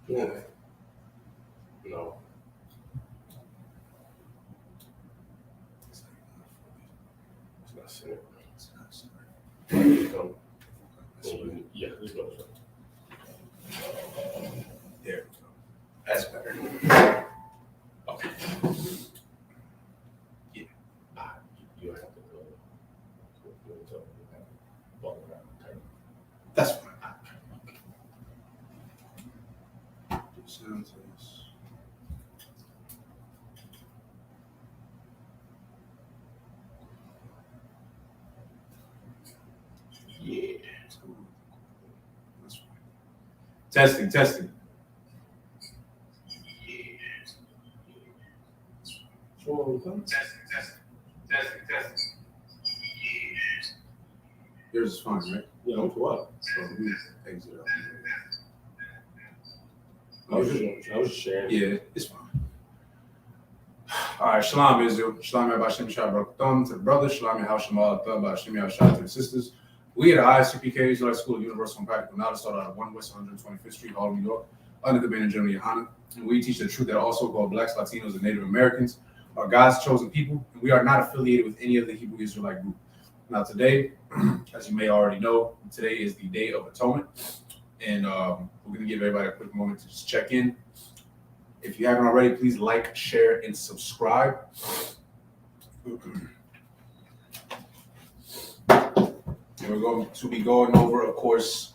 Yeah. No. It's not center. It's not sorry. Yeah, let's go. There we go. That's better. Okay. Yeah. You have to go. That's fine. Sounds nice. Yeah. That's fine. Testing. Testing. Yours is fine, right? Yeah, I'm cool. So we exit out. I was just sharing. Yeah, it's fine. All right, Shalom Israel. Shalom Yabashim Shabbat to the brothers. Shalom Yahashim Bashim Yahashah to the sisters. We at Isupk Socal School of Universal and Practical Knowledge started out of 1 West 125th Street, Harlem, New York, under the banner General Yohana. And we teach the truth that also called Blacks, Latinos, and Native Americans are God's chosen people, and we are not affiliated with any of the Hebrew Israelite group. Now today, as you may already know, today is the Day of Atonement, and we're going to give everybody a quick moment to just check in. If you haven't already, please like, share, and subscribe. And we're going to be going over, of course,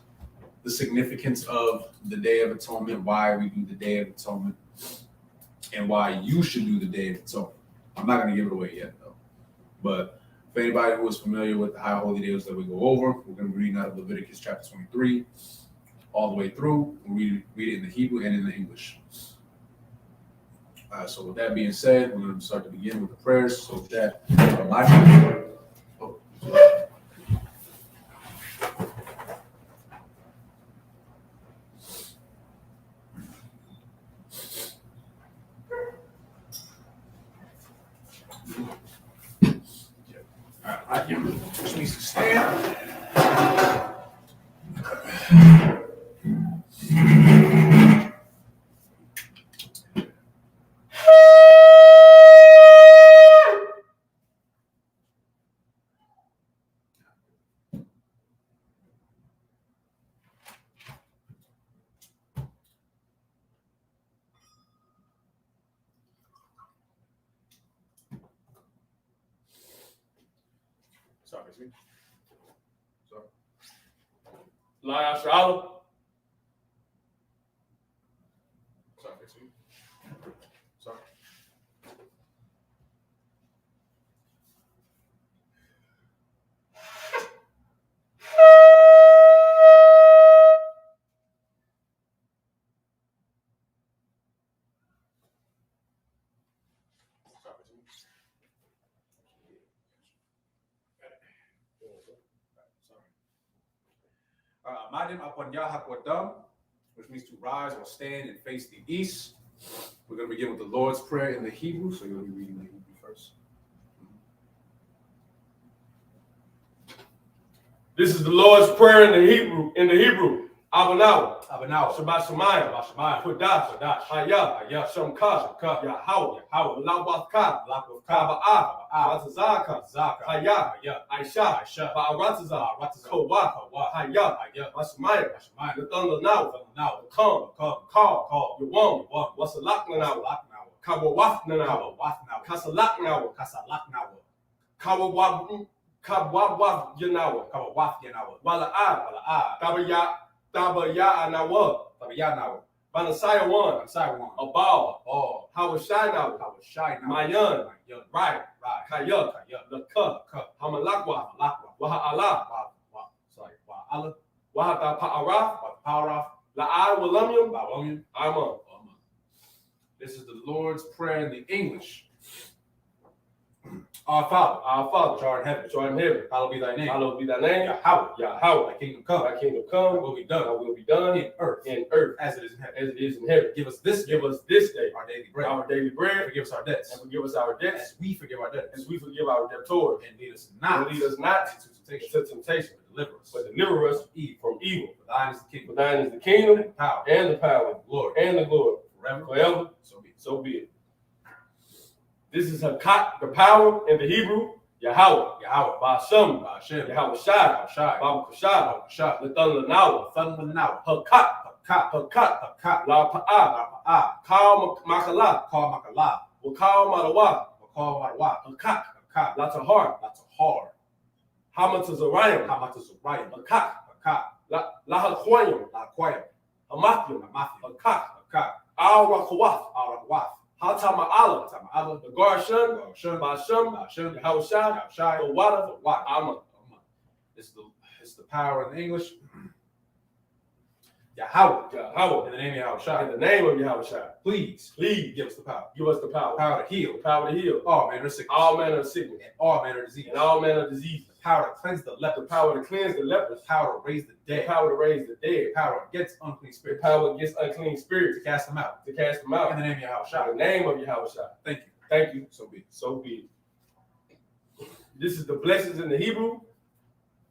the significance of the Day of Atonement, why we do the Day of Atonement, and why you should do the Day of Atonement. I'm not going to give it away yet, though. But for anybody who is familiar with the high holy days that we go over, we're going to be reading out of Leviticus chapter 23 all the way through. We'll read it in the Hebrew and in the English. So with that being said, we're going to start to begin with the prayers. So with that, just needs to stand. Sorry, excuse me. Sorry. Lion Shalom. Sorry, excuse me. Sorry. Madim upon Yahakwadam, which means to rise or stand and face the east. We're going to begin with the Lord's Prayer in the Hebrew, so you're going to be reading the Hebrew first. This is the Lord's Prayer in the Hebrew. Abanaw. Shabbat Shemayim. Kodash. Hayah. Shamka. Yahweh. Lawafka. Kaba'ah. Ratazaka. Hayah. Aisha. Ba'aratazah. Kowa. Hayah. Bashemayim. The thunder now. Come. Call. You want. Wasalak now. Kawawaf now. Kasalak now. Kawawaf Yanawa. Wala'a. Tabaya Anawa. Banasaya one. Abal. Hawashai now. Mayan. Right. Kaya. Laka. Hamalakwa. Waha'ala. Wahata Pa'araf. La'ai Walamyam. Aman. This is the Lord's Prayer in the English. Our Father, Our Father, which art in heaven, which art in heaven, hallowed be thy name. hallowed be thy name. Yahweh, Yahweh, thy kingdom come. thy kingdom Thy come, will be thy done will be done in earth as as it is in heaven. it is in heaven. Give us this day Give us this day our daily bread. our daily And bread, forgive us our debts, and forgive us our debts, as we forgive our debtors. as we forgive our debtors. And lead us not And lead us not into temptation, into temptation, but deliver us but deliver us evil. from evil. For thine is the For kingdom, thine is the kingdom, and the power, and the power, and the glory, and the glory, forever. forever. So be it. So be it. This is Hakat, the power in the Hebrew, Yahweh, Yahweh, Ba'ashem, Ba'ashem, Yahweh Shai, Shai, Babu Kashai, Shai, Lathan Lanawa, Thunder now, Hakat, Hakat, Hakat, Hakat, La Pa'a, La'pa'ah, Kal Makala, Call Makala, Wakal Madawa, Call Marawa, Hakat, Hakat, La Tahar, that's a hard, Hamatazarayim, Hamatazurayim, Hakat, Hakat, La Hakwayim, La'quayim, Hamathim, Matthew, Hakat, Hakat, Al Rakawath, Arawath, Hatama'ala, Tama'ala, the Garshan, Shun, Ba'ashem, Ba'ashem, Yahweh Shai, Shai, the water, Water. Amen. It's the power in English. Yahweh, Yahweh, in the name of Yahweh in Shai, the name of Yahweh Shai, please please give us the power. give us the power. Power to heal The power to heal all manner of sickness, all manner of sickness and all manner of disease. and all manner of disease. The power to cleanse the The leper, power to cleanse the lepers. the power to raise the The dead, power to raise the dead. the power against unclean The spirits, power against unclean to spirits. cast them out. To cast them In out. the name of Yahweh In Shai, the name of Yahweh Shai. thank you. Thank you. So be it. So be it. This is the blessings in the Hebrew.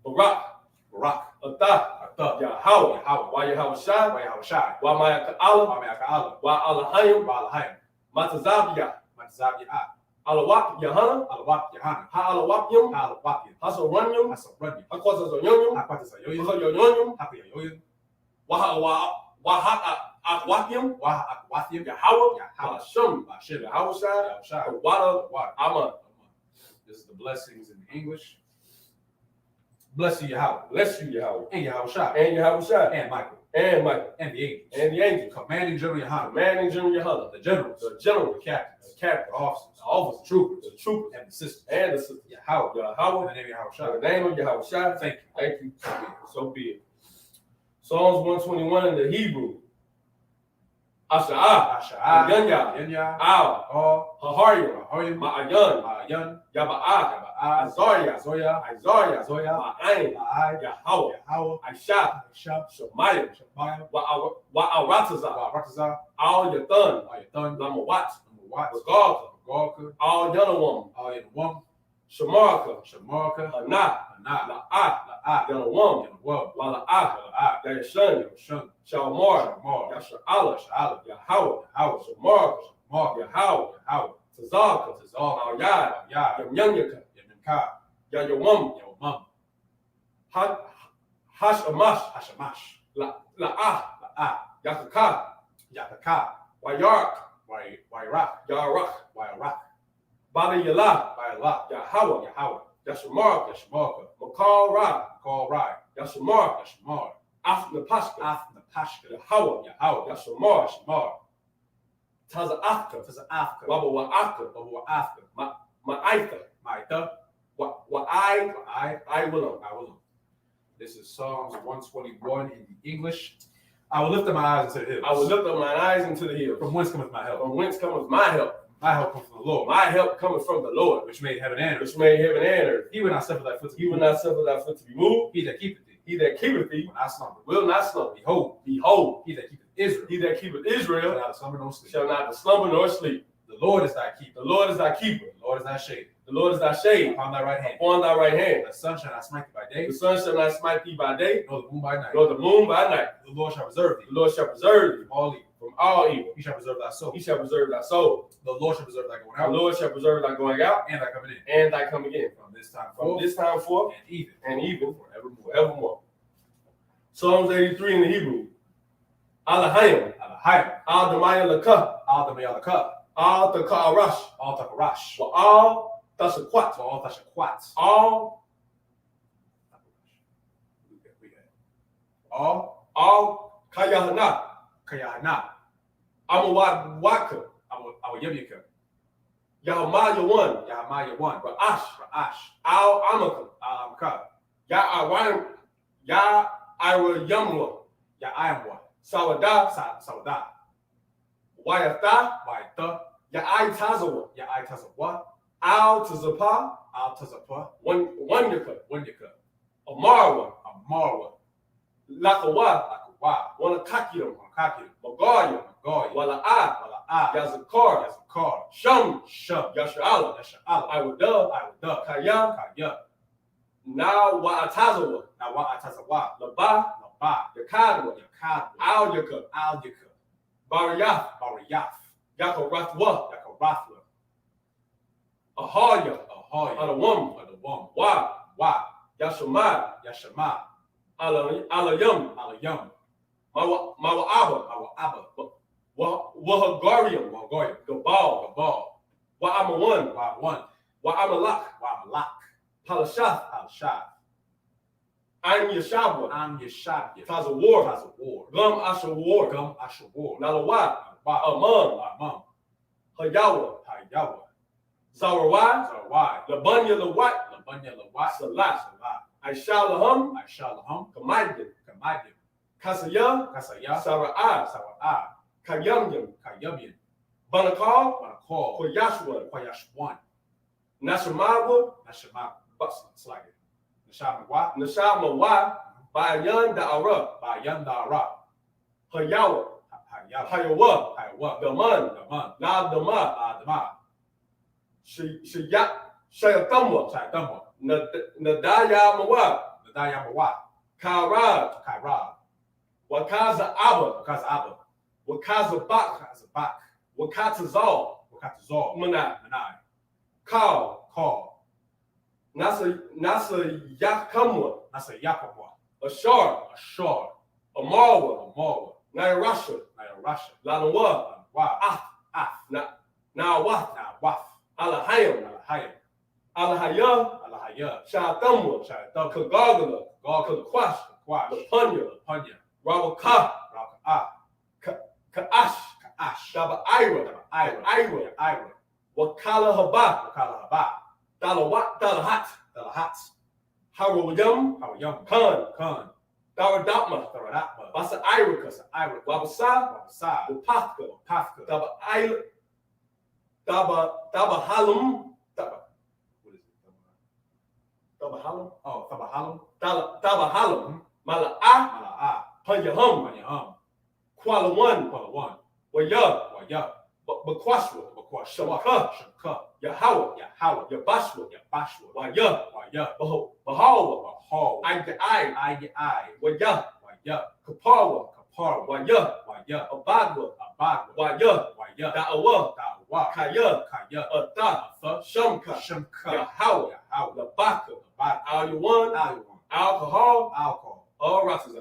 Barak, Barak, Atah, Atah, Yahweh, Yahweh, Why Yahweh Shai, Why Yahweh Shai, Why Maya Allah, Why Me'aka'ala, Why Allahayim, Ba'alahayim, Matazabiyah, Matzabi'ah, Alawak Yahana, Alawak Yahana, Ha'alawakyum, Ha'alawakyim, Hasaranyum, Hasaranyim, Hakwazazonyum, Hakwatazayoyim, Hakoyoyonyum, Hakuyayoyim, Waha'akwakyum, Waha'akwathim, Yahweh, Yahweh, Ba'ashem, Ba'ashem, Yahweh Shai, Yahweh Shai, the water, Water. Amen. This is the blessings in English. Bless you, Yahweh, Bless you, Yahweh, and Yahweh Shai, and Yahweh Shai, and Michael, and Michael, and the angels, and the angels, commanding General Yahana, commanding General Yahana, the generals, the general, the captains, the captain, the officers, the officers, the troopers, the troopers, and the sisters, and the sisters. Yahweh, Yahweh, in the name of Yahweh Shai, in the name of Yahweh Shai, thank you. thank you. So be it. Psalms 121 in the Hebrew. Asha'ah, Asha'ah, Yanya, Yanya, Al, All, Haharyim, Ahoyim, Ma'ayan, Ma'ayan, Yaba'ah, Yaba'ah, Azariah, Zoya, Isaiah, Zoya, Ma'ayin, Ma'ai, Yahweh, Yahweh, Aisha, Shab, Shemayim, Shabbayim, Wa'aratazah, Wa'aratazah, Al Yathan, Ayathan, Lamawat, Watts, Regalka, Galka, Al Yanawam, Ayanawam, Shamarka, Shamarka, Hana, Ana, La'ah, La'ah, Yanawam, Yanawam, Wala'ah, La'ah, Yashan, Shun, Shalmar, Shamar, Yasha'ala, Sha'ala, Yahweh, Yahweh, Shamarka, Shamar, Yahweh, Yahweh, Tazaka, Tazal, Al Yad, Yah, Yamyanyaka, Yamimka, Yayawam, Yawmam, Hashamash, Hashamash, La'ah, La'ah, Yakaka, Yataka, Wayark, Wairak, Yarak, Wairak, Baba Yalah, Bailah, Yahweh, Yahweh, Yashamarka, Yashmarka, Makal Ra, Call Rai, Yashamarka, Yashmar, Afnapashka, Napashka, Yahweh, Yahweh, Yashamar, Yashmar, Taza'afka, Taza'afka, Baba Wa'afka, Babu'afka, Ma'aitha, Maita, Wa'ai, I will. will. This is Psalms 121 in the English. I will lift up my eyes into the hills. I will lift up mine eyes into the hills. From whence cometh my help? From whence cometh my help? My help comes from the Lord, My help cometh from the Lord, which made heaven and earth. which made heaven and earth. He will not suffer thy foot to be He will moved. not suffer thy foot to be moved. He that keepeth thee He that keepeth thee will not slumber. will not slumber. Behold, Behold, he that keepeth Israel he that keepeth shall Israel not slumber nor sleep. shall not slumber nor sleep. The Lord is thy keeper. The Lord is thy keeper. The Lord is thy shade. The Lord is thy shade Upon thy right hand. upon thy right hand. The sun shall not smite thee by day, The sun shall not smite thee by day, nor the moon by night. nor the moon by night. The Lord shall preserve thee The Lord shall preserve thee from all evil. from all evil. He shall preserve thy soul. He shall preserve thy soul. The Lord shall preserve thy going The out Lord shall preserve thy going out and thy coming in and thy coming in from this time from forth this time forth and even forevermore. Forevermore. Psalms 83 in the Hebrew. Alahayim, Alahayim, Al Damaya Lakah, Al Damayalaka, Al Takarash, Al Takarash, for all Tashakwat, Al Tashakwat, all Kayahana, Kayahana, Amawad Waka, our Yemika, Yahamaya 1, Yahamaya 1, Ra'ash, Ra'ash, Al Amaka, Amka, Ya Irayamwa, Ya Ayamwa, Sawada, Sauda, Wayatha, Waita, Ya Tazawa, Ya Aitazawa, Al Tazapa, Al Tazapa, Wanyaka, Wanyaka, Amarwa, Amarwa, Lakawa, Lakawa, Wanakakium, Wanakakium, Magaya, Goya, Wala'a, Wala'a, Yazakar, Yazakar, Shum, Shum, Yasha'ala, Yasha'ala, Iwada, Iwada, Kaya, Kaya, Now Wa'atazawa, Nawa Atazawa, Laba, Laba, Yakadwa, Yakad, Al Yaka, Al Yaka, Bariyaf, Bariyaf, Yakarathwa, Yakarathla, Ahaya, Ahoy, Alawam, Adawam, Wa, Wa, Yashamad, Yashama, Alayam, Alayam, Mawa'aba, Awa Abba, Wahagarium, Wagoya, Gabal, Gabal, Wa'amawan, Wa1, Wa'amalak, Wa-Malak, Palashath, Al-Shad, An Yashabwa, Am Yeshabya, Tazawar, Tazawar, Gum Ashawar, Gum Ashawar, Nalawa, Ba, Amam, Amam, Hayawa, Hayawa, Zarawai, Zawai, Labunya Lawat, Labanya Lawat, Salat, Salat, Aishalaham, Aishalaham, Kamadim, Kamadim, Kasaya, Kasaya, Sara'ah, Sawa'a, Kayamyam, Kayamyan, Banakal, Manakal, Koyashwan, Koyashwan, Nashamawa, Nashamak, Slaggy, Nashamak, Nashamawa, Bayan Da'ara, Bayan Dara, Hayawa, Hayawa, Hayawa, Hayawa, Daman, Daman, Nadama, Adama, Shayak, Shayatamwa, Shaitama, Nadaya Mawa, Nadayamawa, Karad, Kaira, Wakaza Abba, Wakaza Abba, Wakaza Bak, Wakaza Bak, Wakatazal, Wakatazor, Manai, Manai, Kal, Call, Nasa Yakamwa, Nasa Yakamwa, Ashar, Ashor, Amarwa, Amorwa, Nairasha, Nairasha, Lanawa, Wa, Af, Nawaf, Nawaf, Alahayam, Alahayam, Alahaya, Alahaya, Shatamwa, Shaitam, Kagagala, Goggle, Kakwash, Kwash, Lapunya, Punya, Rawaka, Raka, Kaash, Kaash, Daba Ira, Ira, Ira, Wakala Haba, Wakala Haba, Dalawat, Dalahat, Dalahat, Harawayam, Hawayam, Khan, Khan, Daradapma, Tharadapma, Basa Iraka, Ira, Wabasa, Wabasa, Wapaka, Pafka, Daba Ila, Daba Halum, what is it? Daba Halum, Oh, Thabahalam, Daba Halum, Mala'a, Mala'a, Panyahum, Panyaham, Kuala One, Kuala One, Waya, Waya, Bakwashwa, Bakwashwa, Shamka, Shamka, Yahawa, Yahawa, Yabashwa, Yabashwa, Waya, Waya, Bahawa, Bahal, I, Waya, Waya, Kaparwa, Kapar, Waya, Waya, Abadwa, Abad, Waya, Waya, Da'awa, Dawa, Kaya, Kaya, Atha, Atha, Shamka, Shamka, Yahawa, Yahawa, Labaka, Abad, Al-Yawan, Alwan, Alcohol, Alcohol, all races.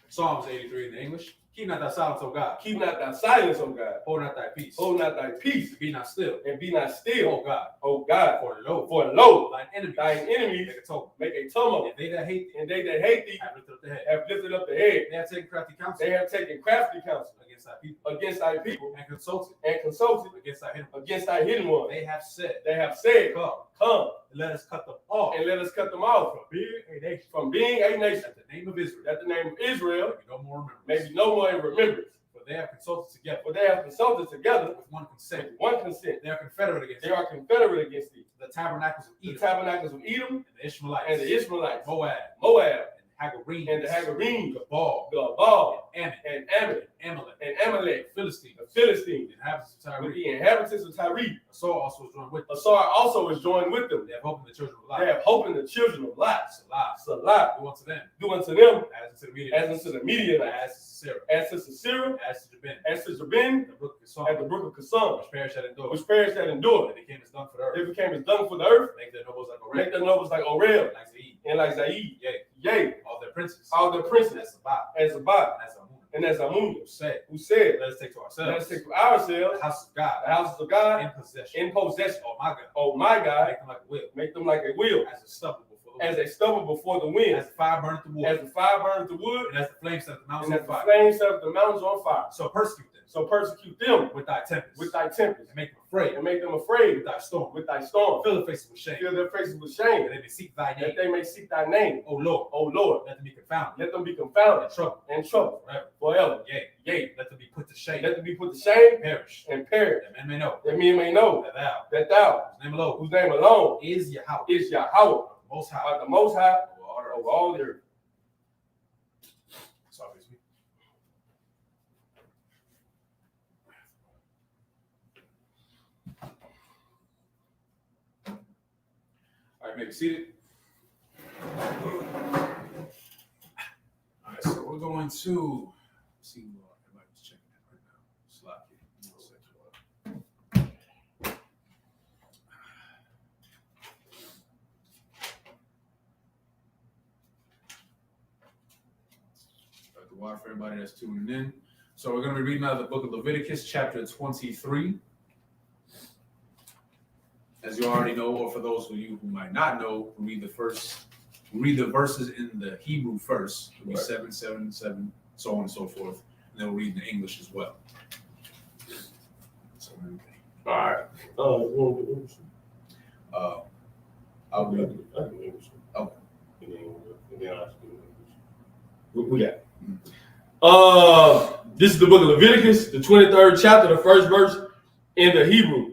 Psalms 83 in the English. Keep not thy silence, O God. Keep not thy silence, O God. Hold not thy peace. Hold not thy peace, Be not still. and be not still, O God. O God. For For lo, thine enemies, thine enemies make a tumult. make a tumult, And they that hate thee and they that hate thee have lifted up the head. have lifted up the head. They have taken crafty counsel They have taken crafty counsel against thy people, against thy people and consulted against thy hidden ones. They have said, They have said, Come, and let us cut them off and let us cut them off from being a nation. from being a nation. At the name of Israel, That the name of Israel maybe no more remembrance. may be no more in remembrance. For they have consulted together For they have consulted together with one consent. with one consent. They are confederate against They are confederate against thee. the tabernacles of The Edom tabernacles of Edom and the Ishmaelites and the Ishmaelites, Moab Moab and Hagarenes and the Hagarenes, Gabal Gabal and and Ammon Amalek and Amalek, Philistines, the Philistines, the inhabitants of with Tyre. the inhabitants of Tyre. Saul also was joined with them. Asar also is joined with them. They have hope in the children of They life. have hope in the children of Lot. Salah, Salah, do unto them do unto them as unto the Midianites, as unto the Midianites, as to Sisera, as to Sisera, as to Jabin, as to Jabin, the brook of at the Kishon, brook of Kasam, which perished at Endor, which perished that endured. they became as dung for the earth. They became as dung for the earth, Make their nobles like make Oreb, their nobles like Orel like Zaid, and like Zaid. yea, Yea, all their princes, all the princes, as Sabah, as Zabad, and as Amun, and as Amun, who say, who said, let us take to Let ourselves us take to ourselves the house of God the houses of God in possession. in possession. Oh my God, Oh my God, make them like a wheel, make them like a wheel, as a stubble before the as wind, they stubble before the wind, as the fire burneth the wood, as the fire burns the wood, and as the flames set the mountains and on as the fire. flames set the mountains on fire. So persecute them, So persecute them with thy tempest. with thy tempest. And make them afraid. And make them afraid With thy storm. with thy storm. Fill their faces with shame. Fill their faces with shame. That they may seek thy name. That they may seek thy name. O Lord. O Lord. Let them be confounded. Let them be confounded. In trouble. Forever. Forever. Yea. Yea. Let them be put to shame. Let them be put to shame. Perish. And perish. That men may know. That men may know That thou. that thou, Whose name alone. whose name alone Is Yahweh. is Yahweh, Most High. the Most High Over over all the earth. That's obviously. All right, maybe seated. All right, so we're going to see who everybody's checking it right now. Sloppy. Got the water for everybody that's tuning in. So we're going to be reading out of the book of Leviticus, chapter 23. As you already know, or for those of you who might not know, we read the verses in the Hebrew first. It'll be 7, 7, 7, so on and so forth. And then we'll read in the English as well. So, All right. I'll read it. Okay. We got it. This is the book of Leviticus, the 23rd chapter, the first verse in the Hebrew.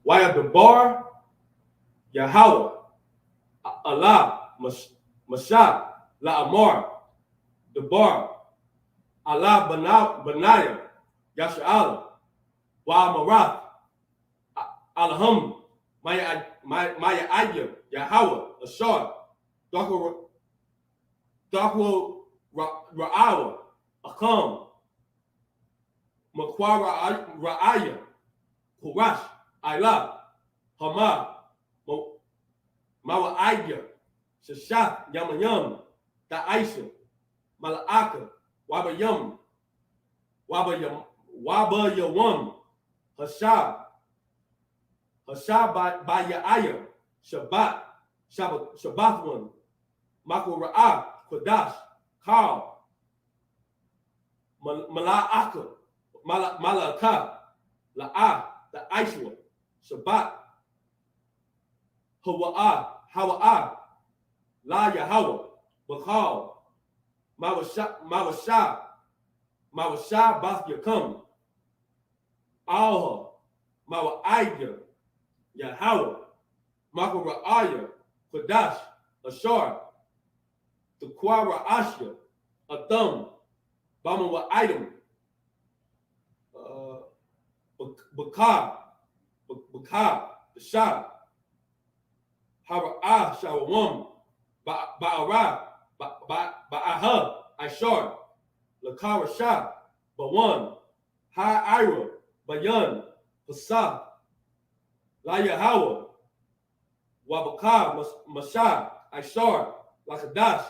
Why the bar Yahweh Allah Mashah La Amar the bar Allah Banaya Yasha'ala Wa Marath Alham Maya Ayya Yahweh Ashar Dakwa Ra'awa Akam Makwara Ra'aya Kurash Ayla Hama Mawa Ayya Shashat Yamayam Ta'aisha Mala'aka Wabayam Wabayawam Hashab Bayaya Shabbat Shabbathwan Makura'ah Kodash Kal Mala'aka Mala'aka La'ah the Aishwa Shabbat Hawa'ah La Yahweh Bakal Mawashah Bath Yakam Alha Mawa'ayya Yahweh Makara'aya Kodash Ashar the Kwara Ashya Atham Bama wa item Bakar the Shah Hara'ah Shawam Ba'ara Ba'aha Ashar Lakara Shah Bawan Ha Ira Bayan Pasah La Yahweh Wabakar Mashah Ashar Lakadash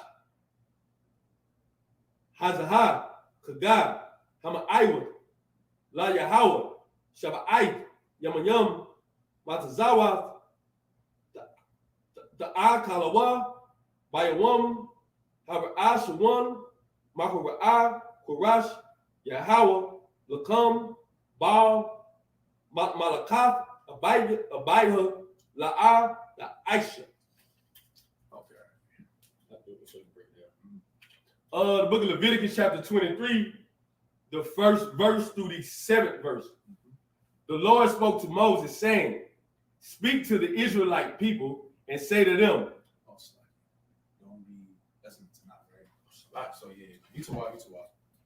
Hazaha Kagah Hama Iwa La Yahweh Shaba'ai Yamayam Matazawa the Akalawa Bayawam Hara'ashawan Makara'ah Kurash Yahweh Lakam Baal Malakath Abayha La'ah La Aisha. The book of Leviticus, chapter 23, the first verse through the 7th verse. The Lord spoke to Moses, saying, speak to the Israelite people and say to them. Don't be, that's not very. So yeah, you to walk.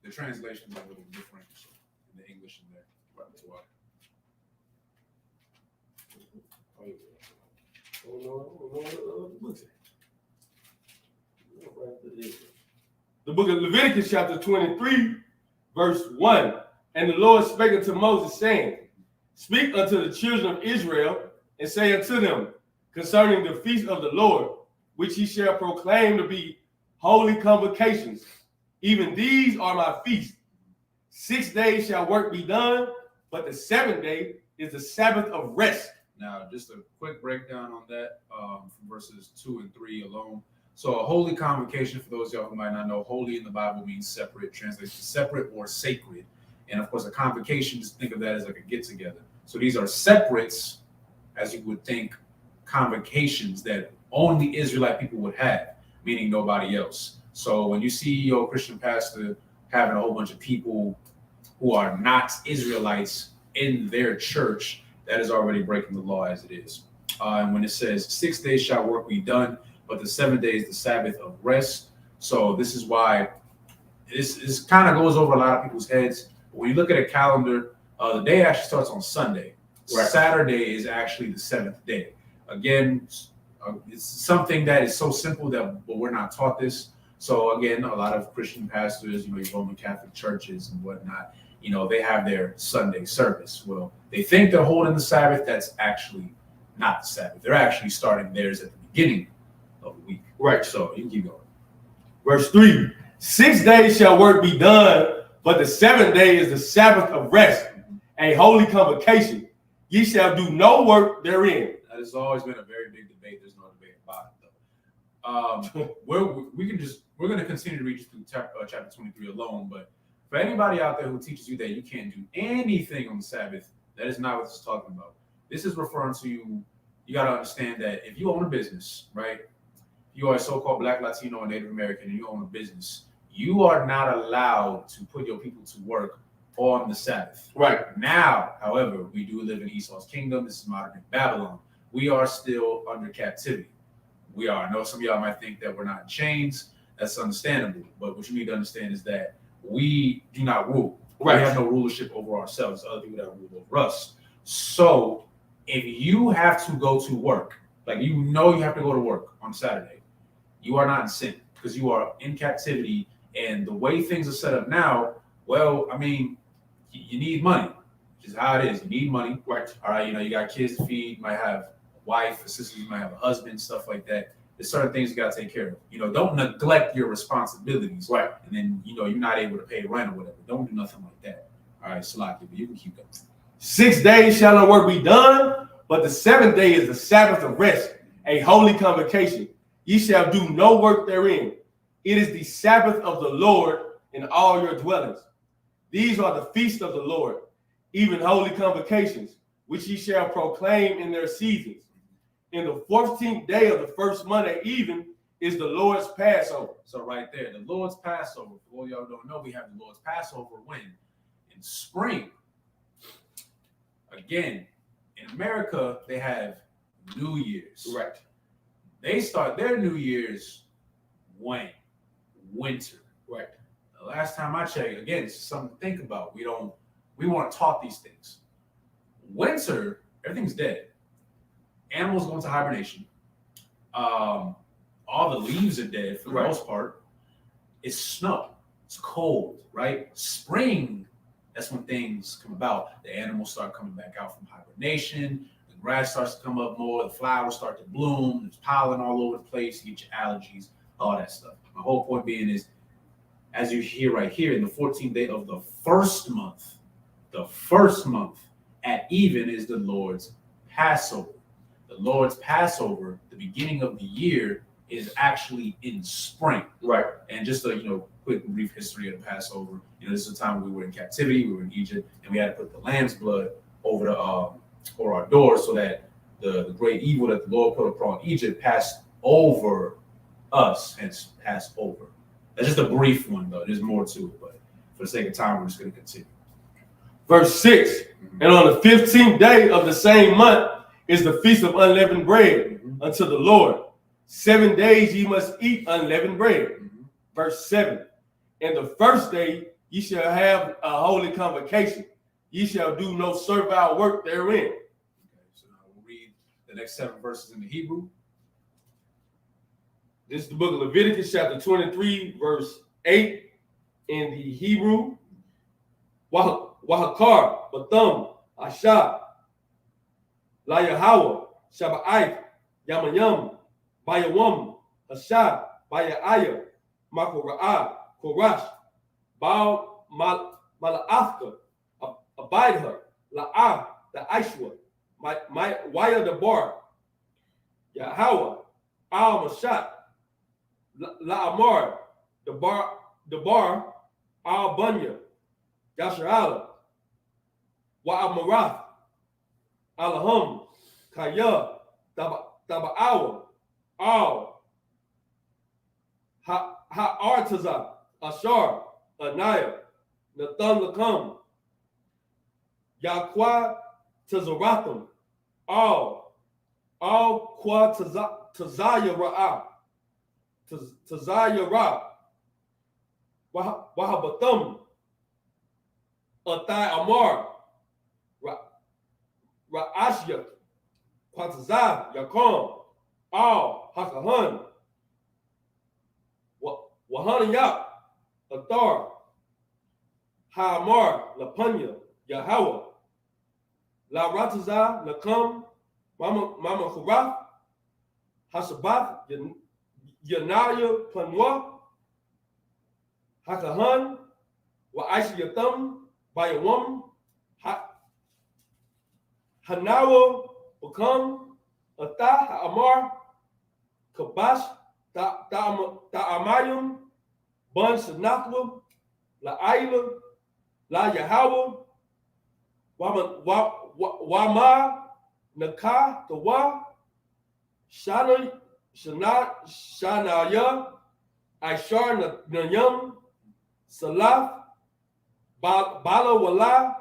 The translations are a little different in the English in there. The book of Leviticus, chapter 23, verse 1. And the Lord spake unto Moses, saying, speak unto the children of Israel, and say unto them, concerning the feast of the Lord, which he shall proclaim to be holy convocations. Even these are my feasts. 6 days shall work be done, but the 7th day is the Sabbath of rest. Now, just a quick breakdown on that from verses 2 and 3 alone. So a holy convocation, for those of y'all who might not know, holy in the Bible means separate, translates to separate or sacred. And of course, a convocation, just think of that as like a get together. So these are separates, as you would think, convocations that only Israelite people would have, meaning nobody else. So when you see your Christian pastor having a whole bunch of people who are not Israelites in their church, that is already breaking the law as it is. And when it says 6 days shall work be done, but the 7th day is the Sabbath of rest. So this is why this kind of goes over a lot of people's heads. When you look at a calendar, the day actually starts on Sunday. Right. Saturday is actually the 7th day. Again, it's something that is so simple that but we're not taught this. So again, a lot of Christian pastors, your Roman Catholic churches and whatnot, they have their Sunday service. Well, they think they're holding the Sabbath. That's actually not the Sabbath. They're actually starting theirs at the beginning of the week. Right. So you can keep going. Verse 3, 6 days shall work be done, but the 7th day is the Sabbath of rest, a holy convocation. Ye shall do no work therein. That has always been a very big debate. There's no debate about it, though. We're going to continue to read through chapter 23 alone, but for anybody out there who teaches you that you can't do anything on the Sabbath, that is not what this is talking about. This is referring to you got to understand that if you own a business, right? You are a so-called Black, Latino, or Native American, and you own a business, you are not allowed to put your people to work on the Sabbath. Right. Now, however, we do live in Esau's kingdom. This is modern Babylon. We are still under captivity. We are. I know some of y'all might think that we're not in chains. That's understandable. But what you need to understand is that we do not rule. Right. We have no rulership over ourselves. Other people that rule over us. So if you have to go to work, like you have to go to work on Saturday, you are not in sin because you are in captivity. And the way things are set up now, well, I mean, you need money, which is how it is. You need money. Right. All right. You got kids to feed. You might have a wife, a sister. You might have a husband, stuff like that. There's certain things you got to take care of. Don't neglect your responsibilities. Right. And then, you're not able to pay rent or whatever. Don't do nothing like that. All right. Salaki, but you can keep going. 6 days shall no work be done, but the 7th day is the Sabbath of rest, a holy convocation. Ye shall do no work therein. It is the Sabbath of the Lord in all your dwellings. These are the feasts of the Lord, even holy convocations, which ye shall proclaim in their seasons. In the 14th day of the first month at even is the Lord's Passover. So right there, the Lord's Passover. For all y'all don't know, we have the Lord's Passover when? In spring. Again, in America, they have New Year's. Right. They start their New Year's when? Winter. Right. The last time I checked, again, it's something to think about. We weren't taught these things. Winter, everything's dead. Animals go into hibernation. All the leaves are dead for the most part. It's snow. It's cold, right? Spring, that's when things come about. The animals start coming back out from hibernation. The grass starts to come up more. The flowers start to bloom. There's pollen all over the place. You get your allergies, all that stuff. My whole point being is, as you hear right here, in the 14th day of the first month at even is the Lord's Passover. The Lord's Passover, the beginning of the year, is actually in spring. Right. And just a quick brief history of the Passover. This is the time we were in captivity, we were in Egypt, and we had to put the lamb's blood over our doors so that the great evil that the Lord put upon Egypt passed over us, hence Passover. That's just a brief one, though. There's more to it, but for the sake of time, we're just going to continue. Verse 6, and on the 15th day of the same month is the feast of unleavened bread unto the Lord. 7 days ye must eat unleavened bread. Verse 7, and the first day ye shall have a holy convocation. Ye shall do no servile work therein. Okay, so now we'll read the next 7 verses in the Hebrew. This is the book of Leviticus, chapter 23, verse 8 in the Hebrew. Wahakar, Bathum, Ashab, La Yahweh, Shabbaith, Yamayam, Bayawam, Hashab, Bayaya, Makora'ah, Korash, Baal Mala'afka, Abidha, La'ah, the Aishwa, Waya the Bar, Yahweh, Al Mashat, La'amar, the bar, Al Bunya, Yasharala, Wa'amarath, Alahum, Kaya, Taba'awa, Al, Ha'artaza, Ashar, Anaya, Nathan Lakam, Yaqua Tazaratham, Al Qua Tazaya Ra'a, Tazaya Ra, Wahabatham, Atai Amar, Ra'ashya, Quatazah, Yakom, Al Hakahan, Wahanayak, Athar, Ha'amar, Lapanya, Yahweh, La Rataza, Nakam, Mama Khurath, Hashabath, Yanaya, Panwa, Hakahan, Wa'ashi Yatham, Bayawam, Hanawa, Bakam, Atah, Ha'amar, Kabash, Ta'amayim, Bun Sanakwa, La'ayla, La Yahweh, Wama, Naka, Tawa, Shanaya, Aishar Nayam, Salaf, Bala Wala,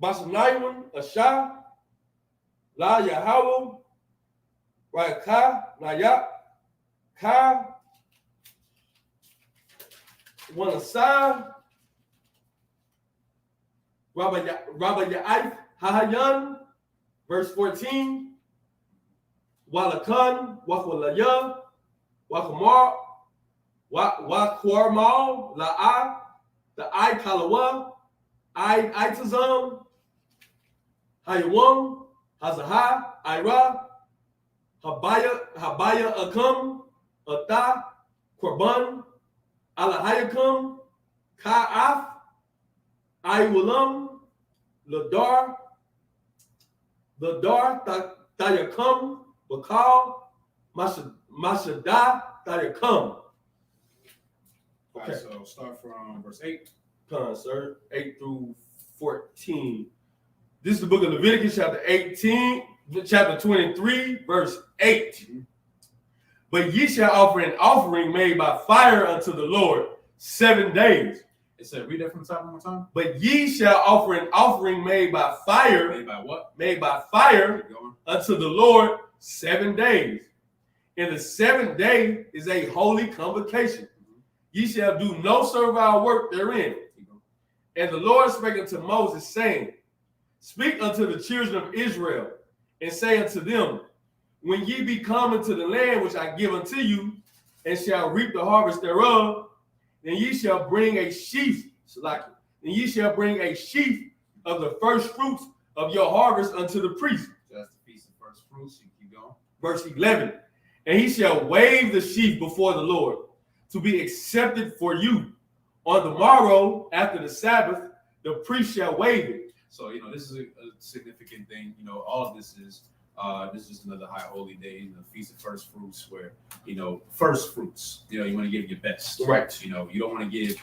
Basanayan, Asha, La Yahweh, Raka, Nayak, Ka, Wanasai, Rabbi Ya'if, Hahayan, verse 14, Walakan, Wakwalaya, Wakamar, Wakwarmal, La'a, the I Kalawa, I Itazam, Hayawam, Hazaha, Ira, Habaya Akam, Ata, Korban, Alahayakam, Ka'af, Iwalam, Ladar, Tayakam, Bakal, Mashada, Tayakam. Okay, so start from verse 8. Come on, sir. 8 through 14. This is the book of Leviticus, chapter 23, verse 8. Mm-hmm. But ye shall offer an offering made by fire unto the Lord 7 days. It said, read that from the top one more time. But ye shall offer an offering made by fire. Made by what? Made by fire unto the Lord 7 days. And the 7th day is a holy convocation. Mm-hmm. Ye shall do no servile work therein. And the Lord spake unto Moses, saying, Speak unto the children of Israel, and say unto them, When ye be come into the land which I give unto you, and shall reap the harvest thereof, then ye shall bring a sheaf, and ye shall bring a sheaf of the first fruits of your harvest unto the priest. So that's the feast of first fruits. You keep going. Verse 11. And he shall wave the sheaf before the Lord, to be accepted for you. On the morrow, after the Sabbath, the priest shall wave it. So, this is a significant thing. All of this is another high holy day, the Feast of First Fruits, where, first fruits, you want to give your best. Right. You don't want to give,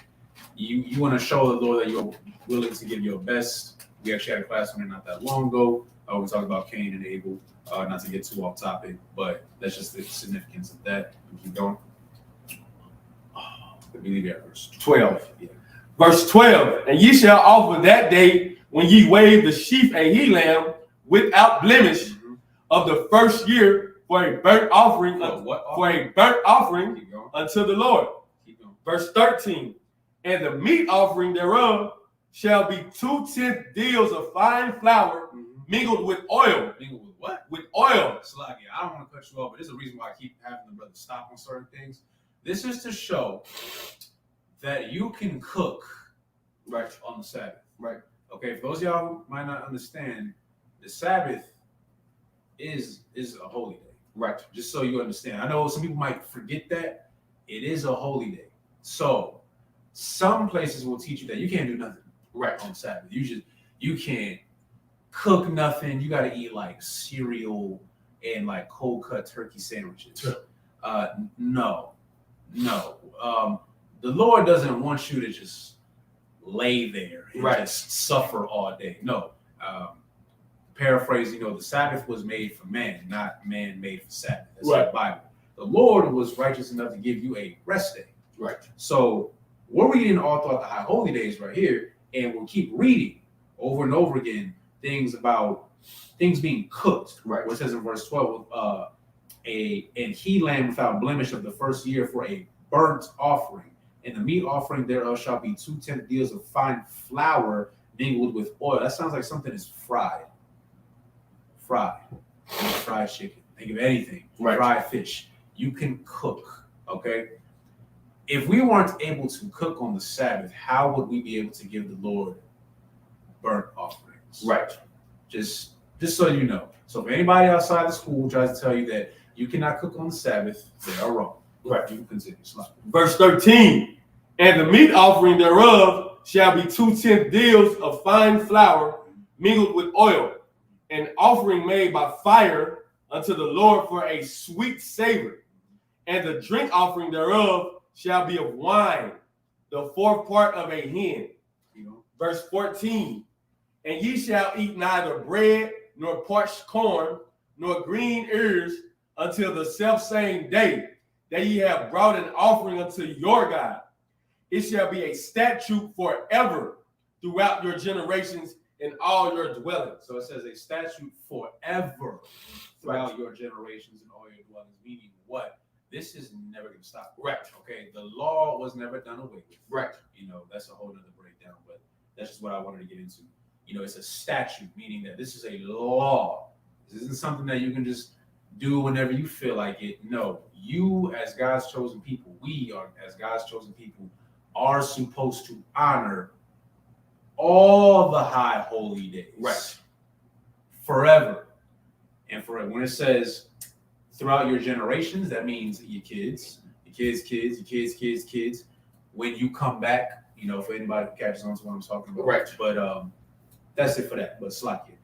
you want to show the Lord that you're willing to give your best. We actually had a class on it not that long ago. We talked about Cain and Abel, not to get too off topic, but that's just the significance of that. Keep going. I believe at verse 12. Yeah. Verse 12. And ye shall offer that day when ye wave the sheaf a he lamb without blemish of the first year for a burnt offering, unto the Lord. Verse 13. And the meat offering thereof shall be 2/10 deals of fine flour mingled with oil. Mingled with what? With oil. Slaggy, I don't want to cut you off, but there's a reason why I keep having the brother stop on certain things. This is to show that you can cook right on the Sabbath. Right. Okay, for those of y'all who might not understand, the Sabbath is a holy day. Right. Just so you understand. I know some people might forget that. It is a holy day. So some places will teach you that you can't do nothing right on Sabbath. You can't cook nothing. You gotta eat like cereal and like cold cut turkey sandwiches. Sure. No. the Lord doesn't want you to just lay there and Right. just suffer all day. No. Paraphrase, the Sabbath was made for man, not man made for Sabbath. That's Right. the Bible. The Lord was righteous enough to give you a rest day. Right. So we're reading all throughout the high holy days right here, and we'll keep reading over and over again things about things being cooked. Right. Where it says in verse 12, and he lamb without blemish of the first year for a burnt offering, and the meat offering thereof shall be 2/10 deals of fine flour mingled with oil. That sounds like something is fried. Fried chicken. Think of anything. Right. Fried fish. You can cook. Okay. If we weren't able to cook on the Sabbath, how would we be able to give the Lord burnt offerings? Right. Just so you know. So if anybody outside the school tries to tell you that you cannot cook on the Sabbath, they are wrong. Right. You can continue. Slide. Verse 13. And the meat offering thereof shall be 2/10 deals of fine flour mingled with oil, an offering made by fire unto the Lord for a sweet savor. And the drink offering thereof shall be of wine, the fourth part of a hin. Verse 14. And ye shall eat neither bread, nor parched corn, nor green ears, until the selfsame day that ye have brought an offering unto your God. It shall be a statute forever throughout your generations in all your dwellings. So it says a statute forever throughout your generations and all your dwellings. Meaning what? This is never going to stop. Right. Okay. The law was never done away with. Right. That's a whole nother breakdown, but that's just what I wanted to get into. It's a statute, meaning that this is a law. This isn't something that you can just do whenever you feel like it. No, you as God's chosen people, we are as God's chosen people, are supposed to honor all the high holy days. Right. Forever. And forever. When it says throughout your generations, that means your kids, kids. When you come back, for anybody who catches on to what I'm talking about. Right. But that's it for that. But Slakia,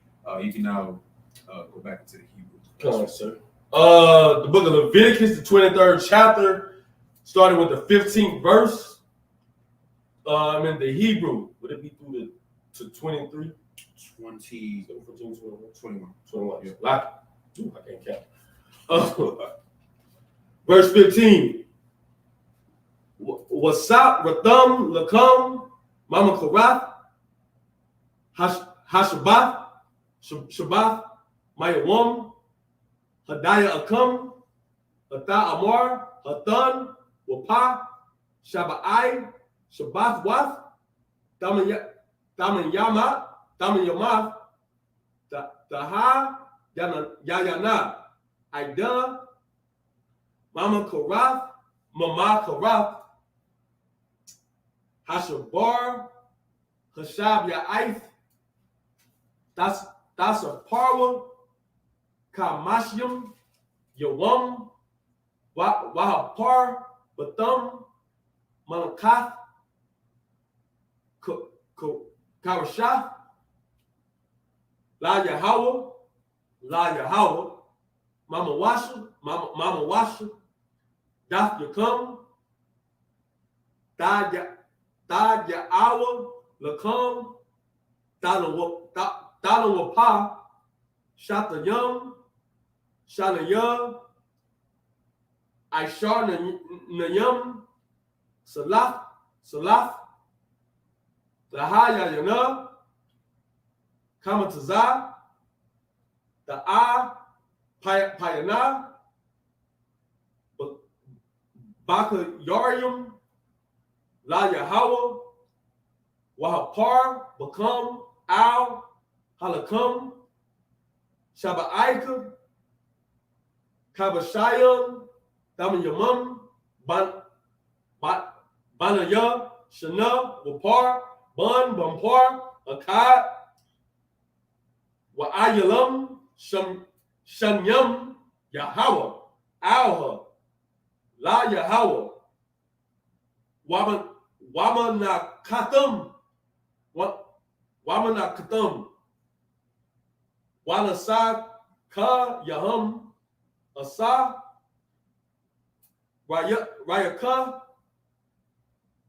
you can now go back into the Hebrew. Come on, sir. The book of Leviticus, the 23rd chapter, starting with the 15th verse. In the Hebrew, would it be through to 23? 21. Yeah. I can't count. Verse 15. Wasap, Ratham, Lakam, Mama Korath, Hashabath, Shabbath, Mayawam, Hadaya Akam, Hata Amar, Hatan, Wapa, Shabbai, Shabbath Wath, Daman Yamath, Taha, Yayana, Ida, Mama Korath, Mama Korath, Hashabar, Hashab Ya'ith, that's a parwa, Kamashyam, Yawam, Wahapar, Batham, Malakath, Kawashah, La Yahweh, Mama Washa, Dath Yakam, Tad Ya'awa, Lakam, Dalawapa, Shatayam, Shanayam, Aishar Nayam, Salaf, Lahaya Yana, Kamataza, Da'a, Payana, Baka Yarium, La Yahweh, Wahapar, Bakam, Al, Halakam, Shaba'aika, Kabashayam, Damayamam, Banaya, Shana, Wapar, Bampar, Akkad, Wa'ayalam, Shamyam, Yahweh, Alha, La Yahweh, Wamanakatham, Walasa Ka Yaham, Asa, Rayaka,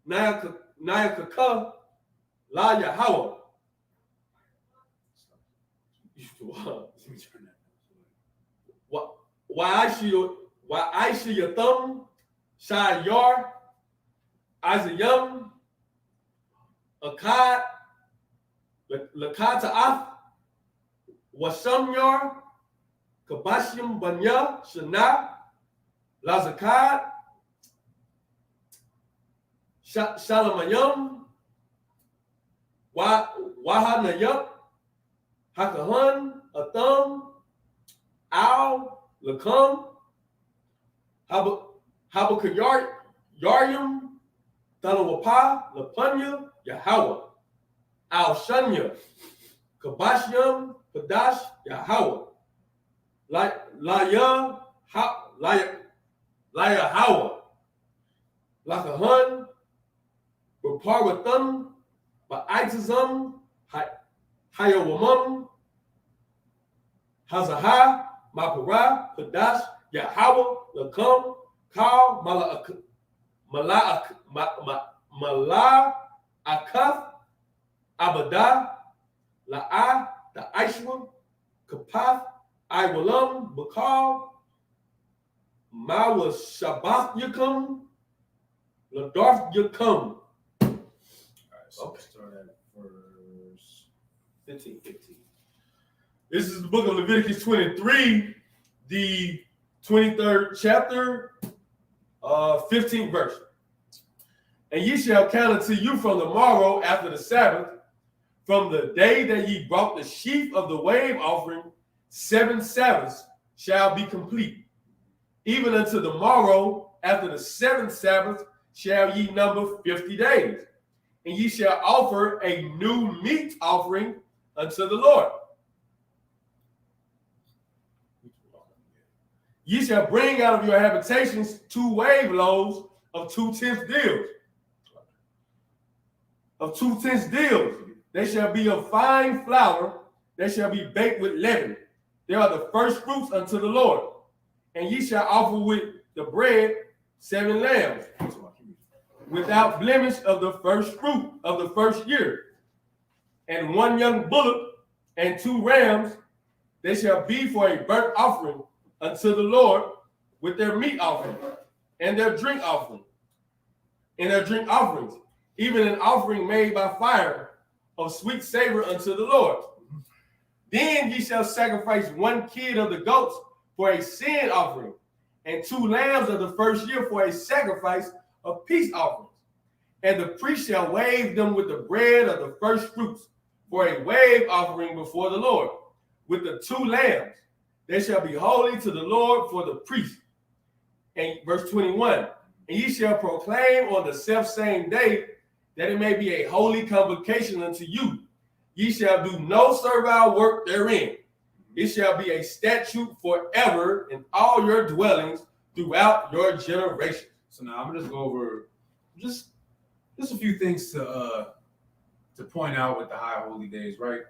Nayakaka La Yahweh. Why I see your thumb, Shai Yar, Isayam, Akkad, Lakata'af, Wasam Yar, Kabashim Banya, Shana, Lazakad, Shalamayam, Wahanayam, Hakahan, Atham, Al, Lakam, Habakayar, Yaryam, Talawapa, Lapunya, Yahweh, Al Shanya, Kabashyam, Padash, Yahweh, Laya, Howeh, Lakahan, Baparwatham, Ba'itazam, Hayawamam, Hazahah, Mapara, Padash, Yahweh, Lakam, Kal, Mala'akath, Abadah, La'ah, the Aishwa, Kapath, Iwalam, Bakal, Mawa Shabbat Yakum, Ladarth Yakum. All right, so Okay. start at verse 15. This is the book of Leviticus 23, the 23rd chapter, 15th verse. And ye shall count unto you from the morrow after the Sabbath, from the day that ye brought the sheaf of the wave offering, 7 Sabbaths shall be complete. Even unto the morrow after the 7th Sabbath shall ye number 50 days. And ye shall offer a new meat offering unto the Lord. Ye shall bring out of your habitations 2 wave loaves of 2/10 deals. Of 2/10 deals. They shall be of fine flour. They shall be baked with leaven. They are the first fruits unto the Lord. And ye shall offer with the bread 7 lambs, without blemish of the first fruit of the first year, and 1 young bullock and 2 rams. They shall be for a burnt offering unto the Lord, with their meat offering and their drink offering, and their drink offerings, even an offering made by fire of sweet savor unto the Lord. Then ye shall sacrifice 1 kid of the goats for a sin offering, and 2 lambs of the first year for a sacrifice of peace offerings. And the priest shall wave them with the bread of the first fruits for a wave offering before the Lord, with the 2 lambs. They shall be holy to the Lord for the priest. And verse 21, and ye shall proclaim on the selfsame day that it may be a holy convocation unto you. Ye shall do no servile work therein. It shall be a statute forever in all your dwellings throughout your generations. So now I'm gonna just go over just a few things to point out with the high holy days, right?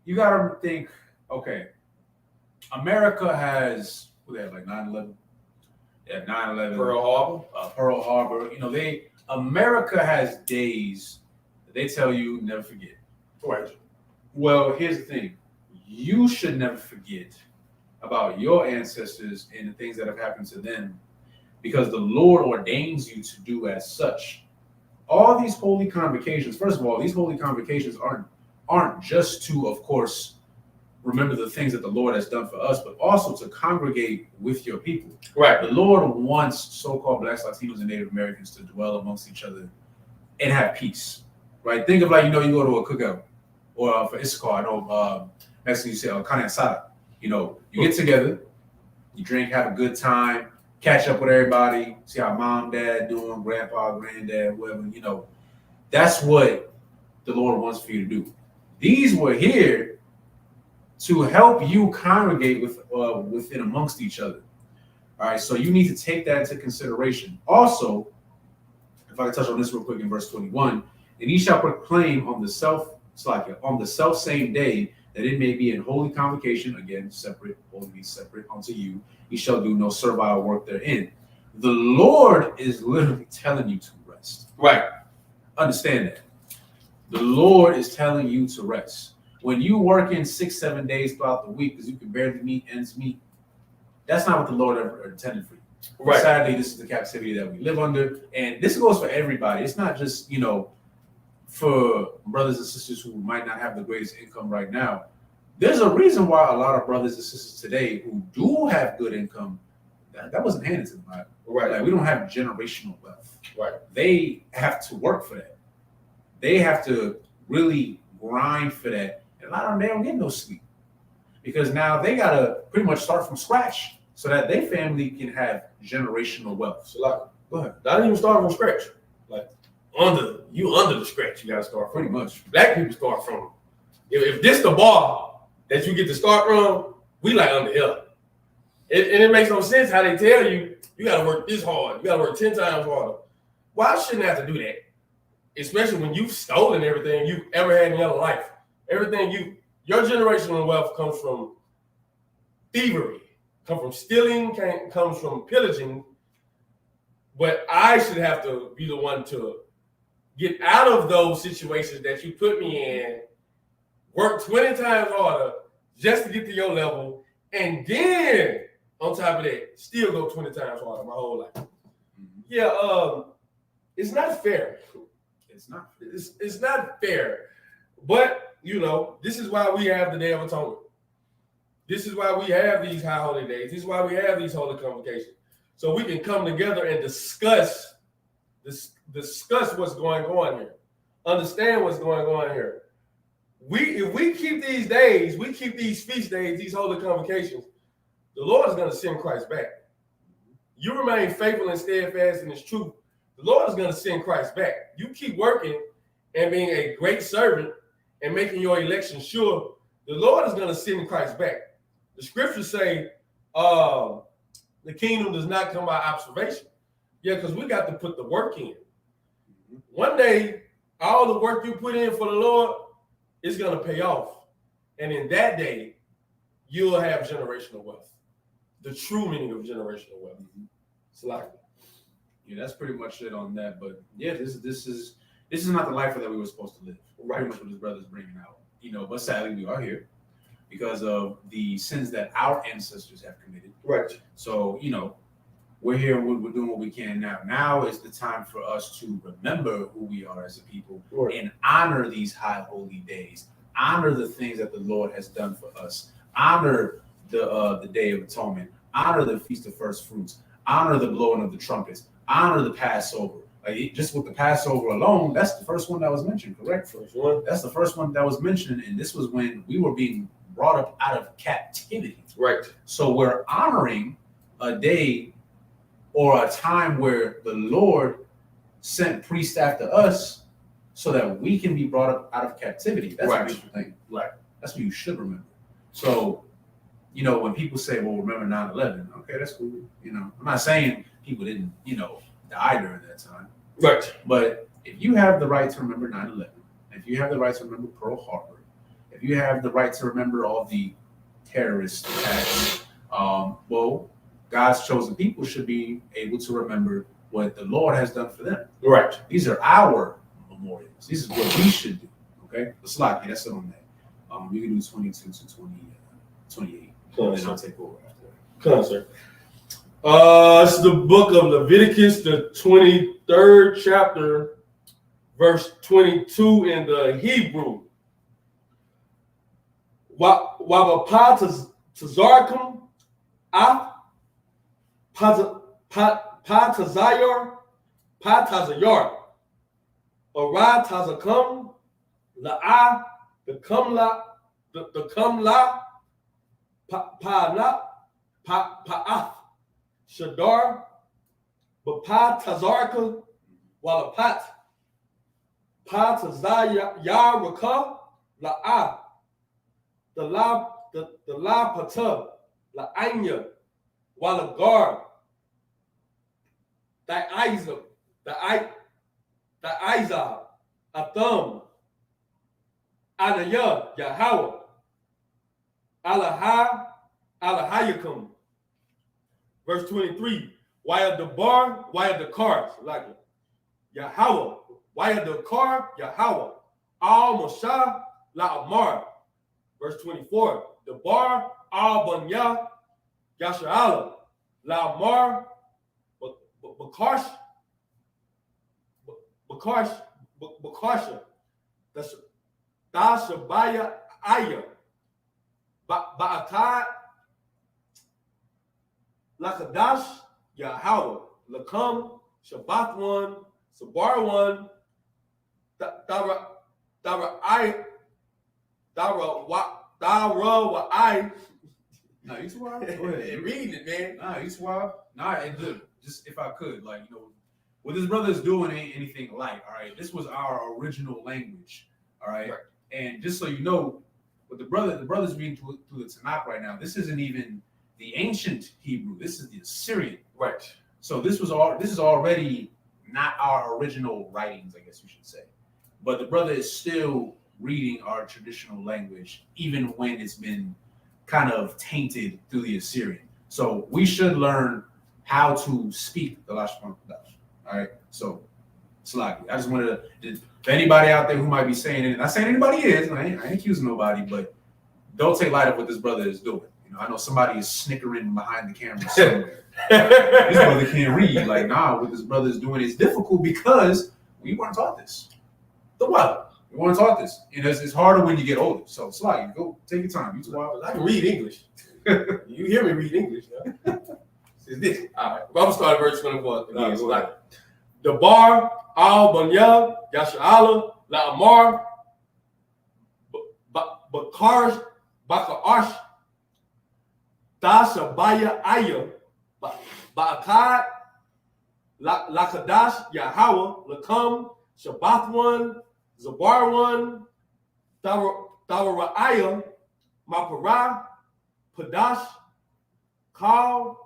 You gotta think, okay, America has, what they have, like 9/11? Yeah, 9/11. Pearl Harbor. You know, America has days that they tell you never forget. Right. Well, here's the thing. You should never forget about your ancestors and the things that have happened to them, because the Lord ordains you to do as such. All these holy convocations, first of all, these holy convocations aren't just to, of course, remember the things that the Lord has done for us, but also to congregate with your people. Right. The Lord wants so-called Blacks, Latinos, and Native Americans to dwell amongst each other and have peace, right? Think of, like, you go to a cookout, or for Isupk, I know Mexican, you say carne asada. You get together, you drink, have a good time, catch up with everybody, see how mom, dad doing, grandpa, granddad, whoever. That's what the Lord wants for you to do. These were here to help you congregate within amongst each other. All right, so you need to take that into consideration. Also, if I can touch on this real quick in verse 21, and ye shall proclaim on the self same day that it may be in holy convocation, again, separate, holy, separate unto you. Ye shall do no servile work therein. The Lord is literally telling you to rest. Right. Understand that. The Lord is telling you to rest. When you work in 6-7 days throughout the week because you can barely meet ends meet, that's not what the Lord ever intended for you. Right. Sadly, this is the captivity that we live under. And this goes for everybody. It's not just, for brothers and sisters who might not have the greatest income right now. There's a reason why a lot of brothers and sisters today who do have good income, that wasn't handed to them. Right. Like, we don't have generational wealth. Right. They have to work for that. They have to really grind for that. And a lot of them, they don't get no sleep because now they got to pretty much start from scratch so that their family can have generational wealth. So like, Go ahead. not even start from scratch. Like under the scratch, you gotta start from. Pretty much. Black people start from. If this the bar that you get to start from, we like under here. And it makes no sense how they tell you gotta work this hard, you gotta work 10 times harder. Why shouldn't I have to do that? Especially when you've stolen everything you've ever had in your life. Everything your generational wealth comes from thievery, comes from stealing, comes from pillaging. But I should have to be the one to get out of those situations that you put me in, work 20 times harder just to get to your level, and then on top of that, still go 20 times harder my whole life. Mm-hmm. Yeah, it's not fair. It's not. It's not fair. But this is why we have the Day of Atonement. This is why we have these high holy days. This is why we have these holy convocations. So we can come together and discuss what's going on here. Understand what's going on here. If we keep these days, we keep these feast days, these holy convocations, the Lord is going to send Christ back. You remain faithful and steadfast in His truth, the Lord is going to send Christ back. You keep working and being a great servant and making your election sure, the Lord is going to send Christ back. The scriptures say the kingdom does not come by observation. Yeah, because we got to put the work in. One day, all the work you put in for the Lord is going to pay off. And in that day, you'll have generational wealth. The true meaning of generational wealth. It's like, yeah, that's pretty much it on that. But yeah, this is not the life that we were supposed to live. Right. Pretty much what his brother's bringing out. But sadly we are here because of the sins that our ancestors have committed. Right. So, we're here and we're doing what we can now. Now is the time for us to remember who we are as a people, right, and honor these high holy days. Honor the things that the Lord has done for us. Honor the Day of Atonement. Honor the Feast of First Fruits. Honor the blowing of the trumpets. Honor the Passover. Just with the Passover alone, that's the first one that was mentioned, correct? First one. That's the first one that was mentioned, and this was when we were being brought up out of captivity. Right. So we're honoring a day or a time where the Lord sent priests after us so that we can be brought up out of captivity. That's right. A beautiful thing. Right. That's what you should remember. So, when people say, well, remember 9/11, okay, that's cool. I'm not saying people didn't, die during that time. Right. But if you have the right to remember 9/11, if you have the right to remember Pearl Harbor, if you have the right to remember all the terrorist attacks, well, God's chosen people should be able to remember what the Lord has done for them. Right. These are our memorials. This is what we should do. Okay? Slocky, that's it on that. We can do 22 to 28. And then I'll take over after that. Come on, sir. It's the book of Leviticus, the 23rd chapter, verse 22 in the Hebrew. Wabapatazarkum, Patazayar, Aratazakum, La'a, the Kumla, Pa'ath, Shadar, Bapatazarka, Walapat, Patazayaraka, La'a, the La Patub, La Anya, Walagar, the Isaac, the Isaac, Atham, Alaya, Yahweh, Alahayakum. Verse 23, why are the cars, like it? Yahweh. Waya Dakar, Yahweh. Al Mosha, La Amar. Verse 24. The bar, Al Banya, Yasha'ala. La Amar, Bakarsh, Bakarsha. Dashabaya Aya. Ba'akai, Lakadash, Yahweh. Lakam, Shabbat 1, Sabar 1, Dara wa I. Nah, you too wild. Go ahead. Reading it, man. Nah, you too wild. Nah, and look, just if I could, like, what this brother is doing ain't anything like, all right. This was our original language, all right. And just so you know, what the brother's reading through the Tanakh right now. This isn't even the ancient Hebrew. This is the Assyrian. Right. So this is already not our original writings, I guess you should say. But the brother is still reading our traditional language, even when it's been kind of tainted through the Assyrian. So we should learn how to speak the Lashon Kodash. All right. So, Slaki, I just wanted to, if anybody out there who might be saying it, not saying anybody is, I ain't accusing nobody, but don't take light of what this brother is doing. I know somebody is snickering behind the camera somewhere. This brother can't read. Like, nah, what this brother is doing is difficult because we weren't taught this. The what? We weren't taught this. It's harder when you get older. So, Slaki, go take your time. I can read English. You hear me read English. It's this. All right. I'm going to start at verse 24. Again, it's like, the bar, Al Banya, Yasha'ala, La Amar, Bakarsh, Bakarash, Dashabaya Aya, Ba'akad, Lakadash, Yahweh, Lakam, Shabbat 1, Zabar 1, Dawara'aya, Mapara, Padash, Kal,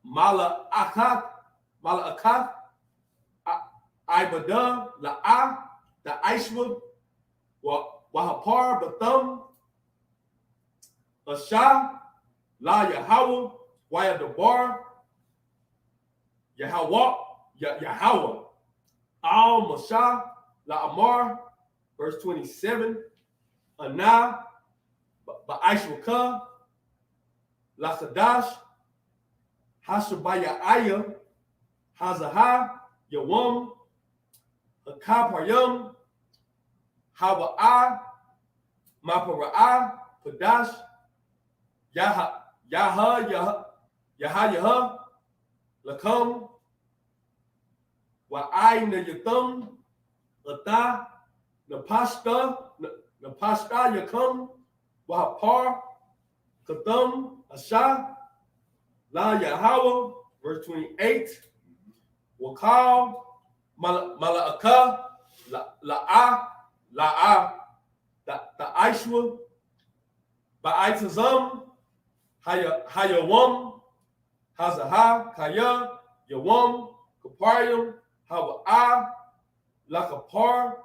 Mala'akat, Ibada, La'a, the Aishwa, Wahapar, Batham, Asha, La Yahweh, Waya Dabar, Yahweh, Al Mosha, La Amar, verse 27, Ana, Ba'aishwaka, La Chadash, Hashabaya Aya, Hazaha, Yawam, Akapayam, Hawa'a, Mapara'a, Padash, Yaha, Lakam, Wa'ai Nayathum, Ata, Napashta Yakam, Wahapar, Kathum, Asha, La Yahweh, verse 28, Wakal, Mala'aka, La'a, the Aishwa, Ba'aitazam, Hayawam, Hazaha, Kaya, Yawam, Kaparium, Hawa'a, Lakapar,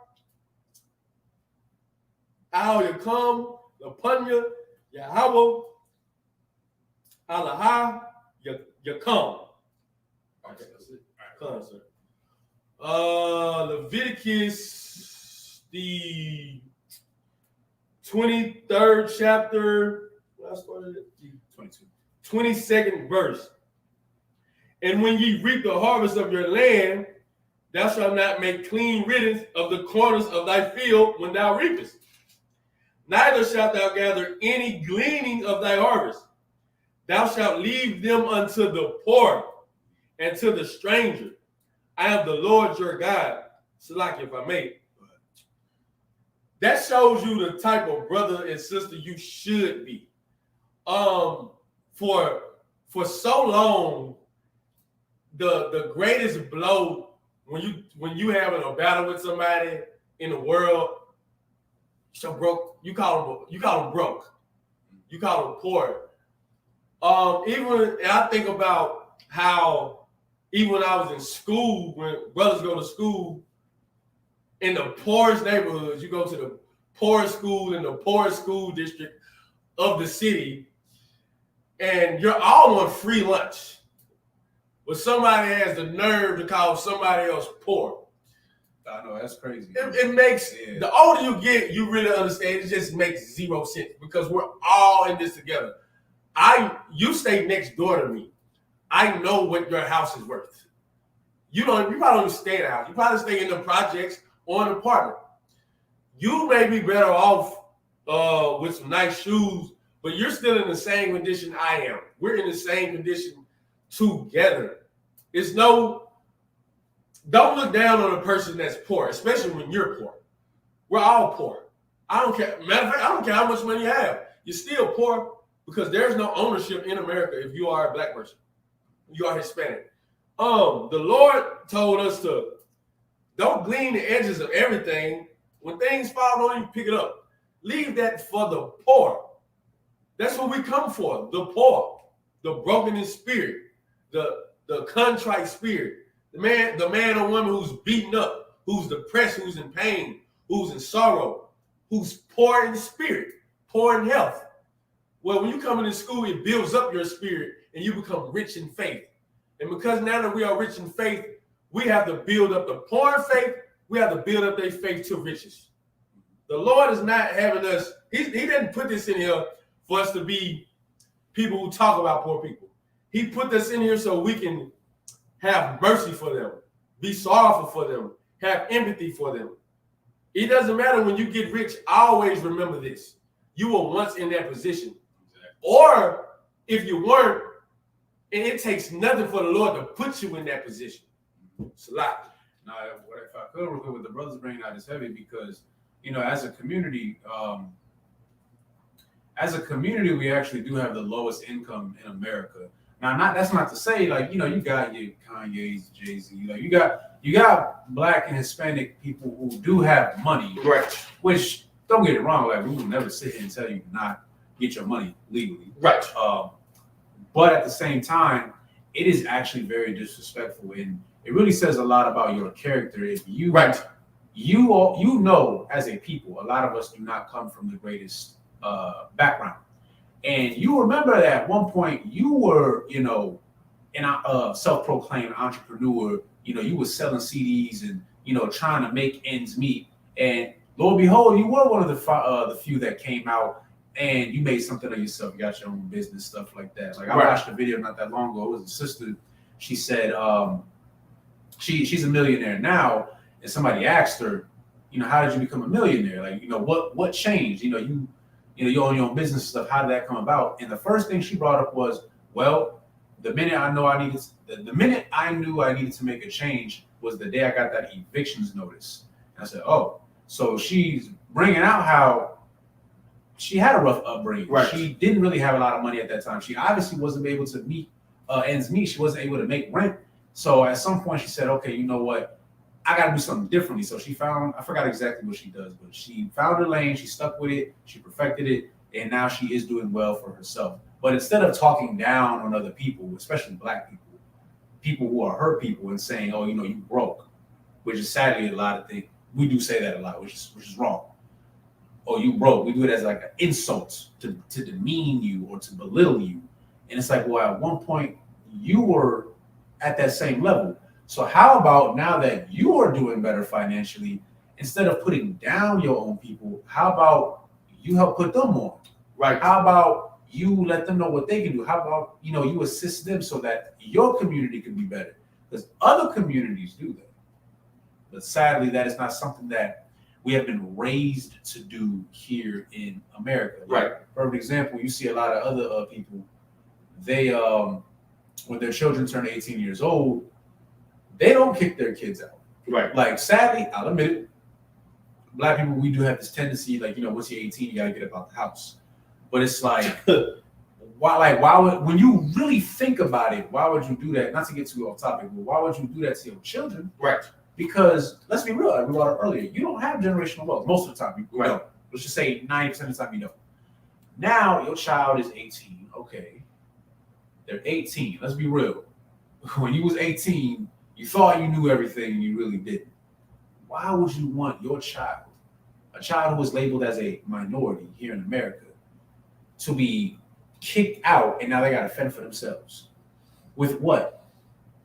Al Yakam, Lapunya, Yahweh, Alaha, Yakam. Okay, that's it. All right, come, sir. Leviticus, the 23rd chapter, 22nd verse. And when ye reap the harvest of your land, thou shalt not make clean riddance of the corners of thy field when thou reapest. Neither shalt thou gather any gleaning of thy harvest. Thou shalt leave them unto the poor and to the stranger. I am the Lord your God. Salaki, if I may. That shows you the type of brother and sister you should be. For so long, the greatest blow when you having a battle with somebody in the world, so broke, you call them broke. You call them poor. Even I think about how even when I was in school, when brothers go to school in the poorest neighborhoods, you go to the poorest school in the poorest school district of the city, and you're all on free lunch. but somebody has the nerve to call somebody else poor. I know, that's crazy. It makes, the older you get, you really understand. It just makes zero sense because we're all in this together. You stay next door to me. I know what your house is worth. You probably don't stay in the house. You probably stay in the projects or an apartment. You may be better off with some nice shoes, but you're still in the same condition I am. We're in the same condition together. Don't look down on a person that's poor, especially when you're poor. We're all poor. I don't care. Matter of fact, I don't care how much money you have. You're still poor because there's no ownership in America if you are a black person. You are Hispanic. The Lord told us to don't glean the edges of everything. When things fall on you, pick it up. Leave that for the poor. That's what we come for. The poor, the broken in spirit, the contrite spirit. The man or woman who's beaten up, who's depressed, who's in pain, who's in sorrow, who's poor in spirit, poor in health. Well, when you come into school, it builds up your spirit and you become rich in faith. And because now that we are rich in faith, we have to build up the poor in faith. We have to build up their faith to riches. The Lord is not having us, he didn't put this in here for us to be people who talk about poor people. He put this in here so we can have mercy for them, be sorrowful for them, have empathy for them. It doesn't matter when you get rich. Always remember this. You were once in that position. Or if you weren't, and it takes nothing for the Lord to put you in that position. It's a lot. Now, if I could real quick with the brothers bringing out is heavy because, as a community, we actually do have the lowest income in America. Now, that's not to say you got your Kanye's, Jay-Z, you got black and Hispanic people who do have money, right? Which don't get it wrong, we will never sit here and tell you to not get your money legally, right? But at the same time, it is actually very disrespectful, and it really says a lot about your character if you as a people, a lot of us do not come from the greatest background. And you remember that at one point you were, a self-proclaimed entrepreneur. You were selling CDs and, trying to make ends meet. And lo and behold, you were one of the few that came out and you made something of yourself. You got your own business, stuff like that. I watched a video not that long ago. It was a sister. She said she's a millionaire now. And somebody asked her, how did you become a millionaire? What changed? You own your own business stuff. How did that come about? And the first thing she brought up was, well, the minute I knew I needed to make a change was the day I got that evictions notice. And I said, oh, so she's bringing out how she had a rough upbringing. Right. She didn't really have a lot of money at that time. She obviously wasn't able to meet ends meet. She wasn't able to make rent. So at some point she said, okay, you know what? I got to do something differently. So she found, I forgot exactly what she does, but she found her lane, she stuck with it, she perfected it, and now she is doing well for herself. But instead of talking down on other people, especially black people who are her people, and saying, oh, you broke, which is sadly a lot of things. We do say that a lot, which is wrong. Oh, you broke. We do it as like an insult to demean you or to belittle you. And it's like, well, at one point you were at that same level. So how about now that you are doing better financially, instead of putting down your own people, how about you help put them on? Right. How about you let them know what they can do? How about, you assist them so that your community can be better? Because other communities do that. But sadly, that is not something that we have been raised to do here in America. Right. For example, you see a lot of other people, they, when their children turn 18 years old, they don't kick their kids out. Right. Sadly, I'll admit it, black people, we do have this tendency, once you're 18, you gotta get up out the house. But it's why would, when you really think about it, why would you do that? Not to get too off topic, but why would you do that to your children? Right. Because let's be real, we brought it earlier, you don't have generational wealth. Most of the time, you don't. Let's just say 90% of the time you don't. Now your child is 18. Okay. They're 18. Let's be real. When you was 18, you thought you knew everything and you really didn't. Why would you want your child, a child who was labeled as a minority here in America, to be kicked out and now they got to fend for themselves? With what?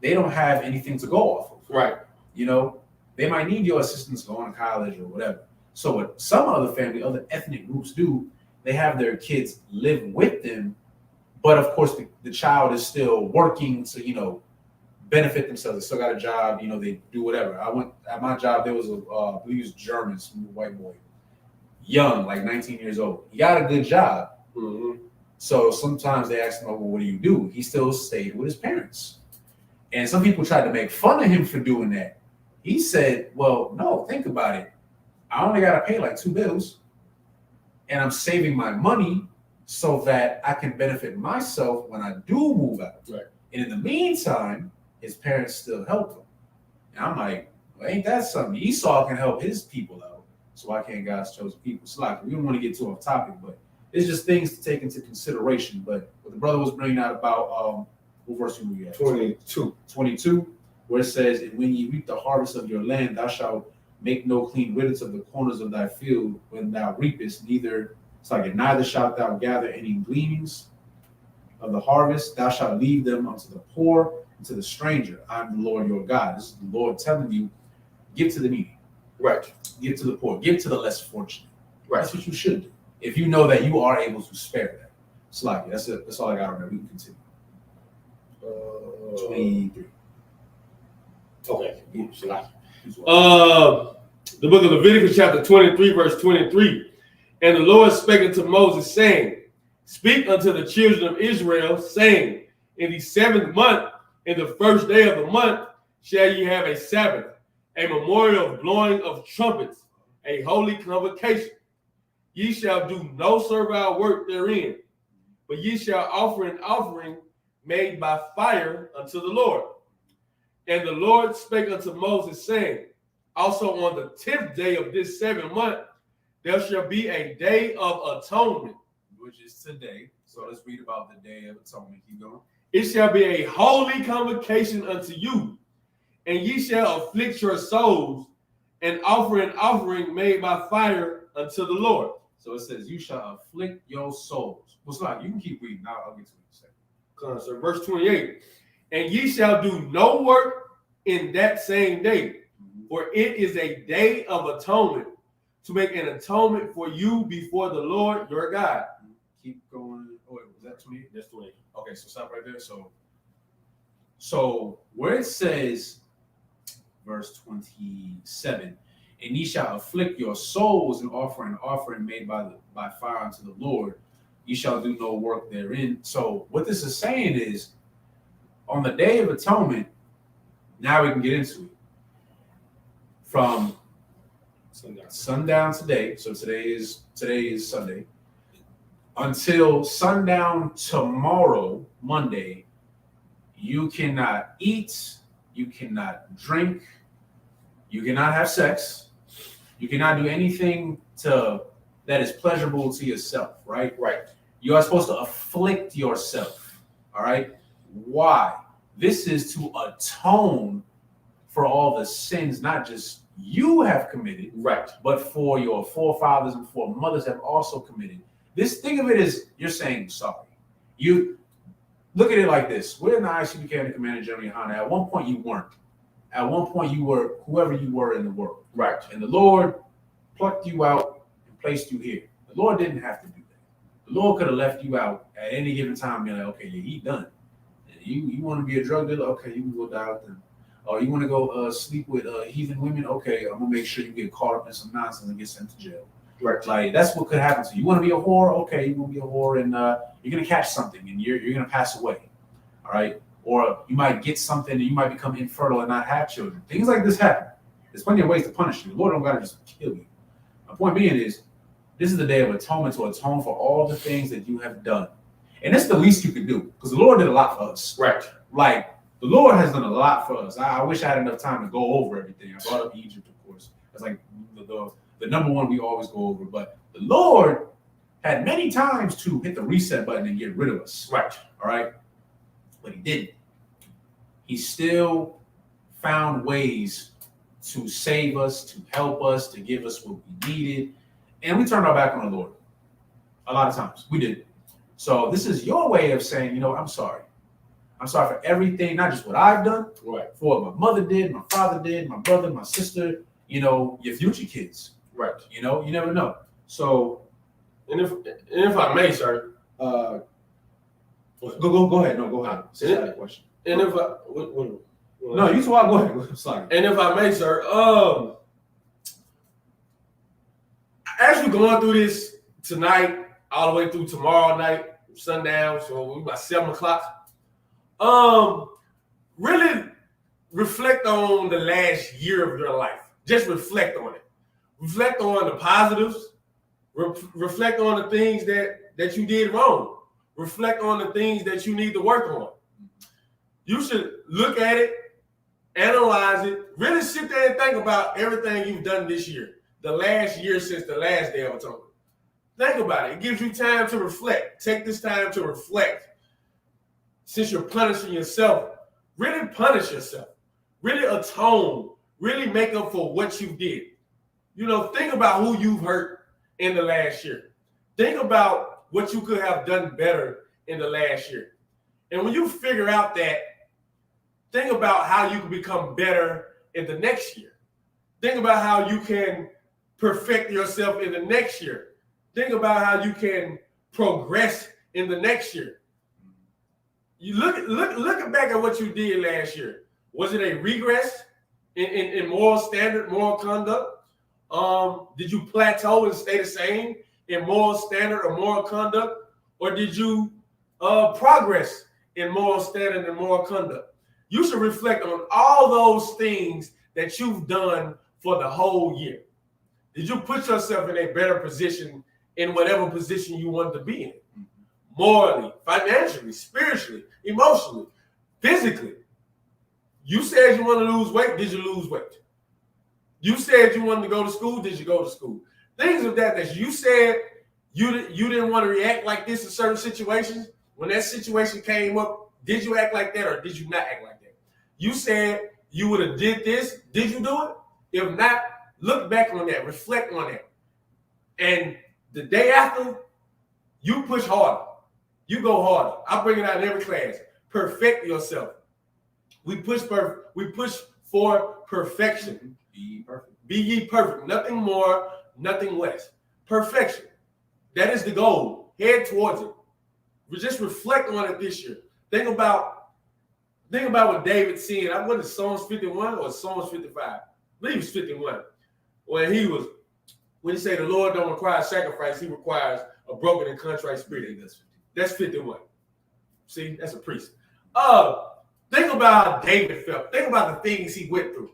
they don't have anything to go off of. Right. You know, they might need your assistance going to college or whatever. So what some other other ethnic groups do, they have their kids live with them, but of course the child is still working to, you know, benefit themselves. They still got a job, you know, they do whatever. I went at my job, there was a I believe he was German, some white boy, young, like 19 years old. He got a good job. Mm-hmm. So sometimes they asked him, well, what do you do? He still stayed with his parents. And some people tried to make fun of him for doing that. He said, well, no, think about it. I only got to pay like 2 bills, and I'm saving my money so that I can benefit myself when I do move out. Right. And in the meantime, his parents still help him. And I'm like, well, ain't that something? Esau can help his people out. So why can't God's chosen people? So like, we don't want to get too off topic, but it's just things to take into consideration. But what the brother was bringing out about, what verse were we at? 22, where it says, and when you reap the harvest of your land, thou shalt make no clean riddance of the corners of thy field when thou reapest, neither shalt thou gather any gleanings of the harvest. Thou shalt leave them unto the poor and to the stranger. I'm the Lord your God. This is the Lord telling you, give to the needy. Right. Give to the poor. Give to the less fortunate. Right. That's what you should do. If you know that you are able to spare that. Slacky. That's it. That's all I got on there. We can continue. 23. Okay. The book of Leviticus chapter 23, verse 23. And the Lord spake unto Moses, saying, speak unto the children of Israel, saying, in the 7th month, in the 1st day of the month, shall ye have a Sabbath, a memorial of blowing of trumpets, a holy convocation. Ye shall do no servile work therein, but ye shall offer an offering made by fire unto the Lord. And the Lord spake unto Moses, saying, also on the 10th day of this 7th month, there shall be a day of atonement, which is today. So let's read about the day of atonement. Keep going. It shall be a holy convocation unto you, and ye shall afflict your souls and offer an offering made by fire unto the Lord. So it says, you shall afflict your souls. Well, Slide, you can keep reading. I'll get to it in a second. So verse 28, and ye shall do no work in that same day, for it is a day of atonement, to make an atonement for you before the Lord your God. Keep going. Oh, wait, was that 28? That's 28. Okay, so stop right there. So where it says, verse 27, and ye shall afflict your souls and offer an offering made by fire unto the Lord, ye shall do no work therein. So what this is saying is, on the Day of Atonement, now we can get into it. From sundown today, so today is Sunday, until sundown tomorrow, Monday, you cannot eat, you cannot drink, you cannot have sex, you cannot do anything that is pleasurable to yourself, right? Right. You are supposed to afflict yourself, all right? Why? This is to atone for all the sins, not just you have committed, right, but for your forefathers and foremothers have also committed. This, think of it as you're saying sorry. You look at it like this. We're in the Isupk Socal Commander General Yohana. At one point you weren't. At one point you were whoever you were in the world. Right. And the Lord plucked you out and placed you here. The Lord didn't have to do that. The Lord could have left you out at any given time and be like, okay, yeah, he done. You want to be a drug dealer? Okay, you can go die with them. Or you want to go sleep with heathen women? Okay, I'm gonna make sure you get caught up in some nonsense and get sent to jail. Right. Like that's what could happen to you. You want to be a whore? Okay, you want to be a whore, and you're gonna catch something, and you're gonna pass away. All right. Or you might get something, and you might become infertile and not have children. Things like this happen. There's plenty of ways to punish you. The Lord don't gotta just kill you. My point being is, this is the Day of Atonement to atone for all the things that you have done, and it's the least you could do because the Lord did a lot for us. Right. Like. The Lord has done a lot for us. I wish I had enough time to go over everything. I brought up Egypt, of course. That's like the number one we always go over. But the Lord had many times to hit the reset button and get rid of us. Right. All right. But he didn't. He still found ways to save us, to help us, to give us what we needed. And we turned our back on the Lord. A lot of times. We did. So this is your way of saying, I'm sorry. I'm sorry for everything, not just what I've done, Right. for what my mother did, my father did, my brother, my sister, your future kids. Right. You never know. So, and if I may, sir. Go ahead. No, go ahead. Say that question. And if I no, you two are. Go ahead. Sorry. And if I may, sir, as we're going through this tonight, all the way through tomorrow night, sundown, so about 7:00. Really reflect on the last year of your life. Just reflect on it. Reflect on the positives. Reflect on the things that you did wrong. Reflect on the things that you need to work on. You should look at it, analyze it, really sit there and think about everything you've done this year, the last year since the last Day of Atonement. Think about it. It gives you time to reflect. Take this time to reflect. Since you're punishing yourself, really punish yourself. Really atone. Really make up for what you did. Think about who you've hurt in the last year. Think about what you could have done better in the last year. And when you figure out that, think about how you can become better in the next year. Think about how you can perfect yourself in the next year. Think about how you can progress in the next year. You look back at what you did last year. Was it a regress in moral standard, moral conduct? Did you plateau and stay the same in moral standard or moral conduct? Or did you progress in moral standard and moral conduct? You should reflect on all those things that you've done for the whole year. Did you put yourself in a better position in whatever position you wanted to be in? Morally, financially, spiritually, emotionally, physically. You said you want to lose weight. Did you lose weight? You said you wanted to go to school. Did you go to school? Things of that nature. You said you didn't want to react like this in certain situations. When that situation came up, did you act like that or did you not act like that? You said you would have did this. Did you do it? If not, look back on that. Reflect on that. And the day after, you push harder. You go harder. I bring it out in every class. Perfect yourself. We push for perfection. Be ye perfect. Be ye perfect. Nothing more, nothing less. Perfection. That is the goal. Head towards it. We just reflect on it this year. Think about what David said. What is Psalms 51 or Psalms 55? I believe it's 51. When he said the Lord don't require sacrifice, he requires a broken and contrite spirit. That's 51. See, that's a priest. Think about how David felt. Think about the things he went through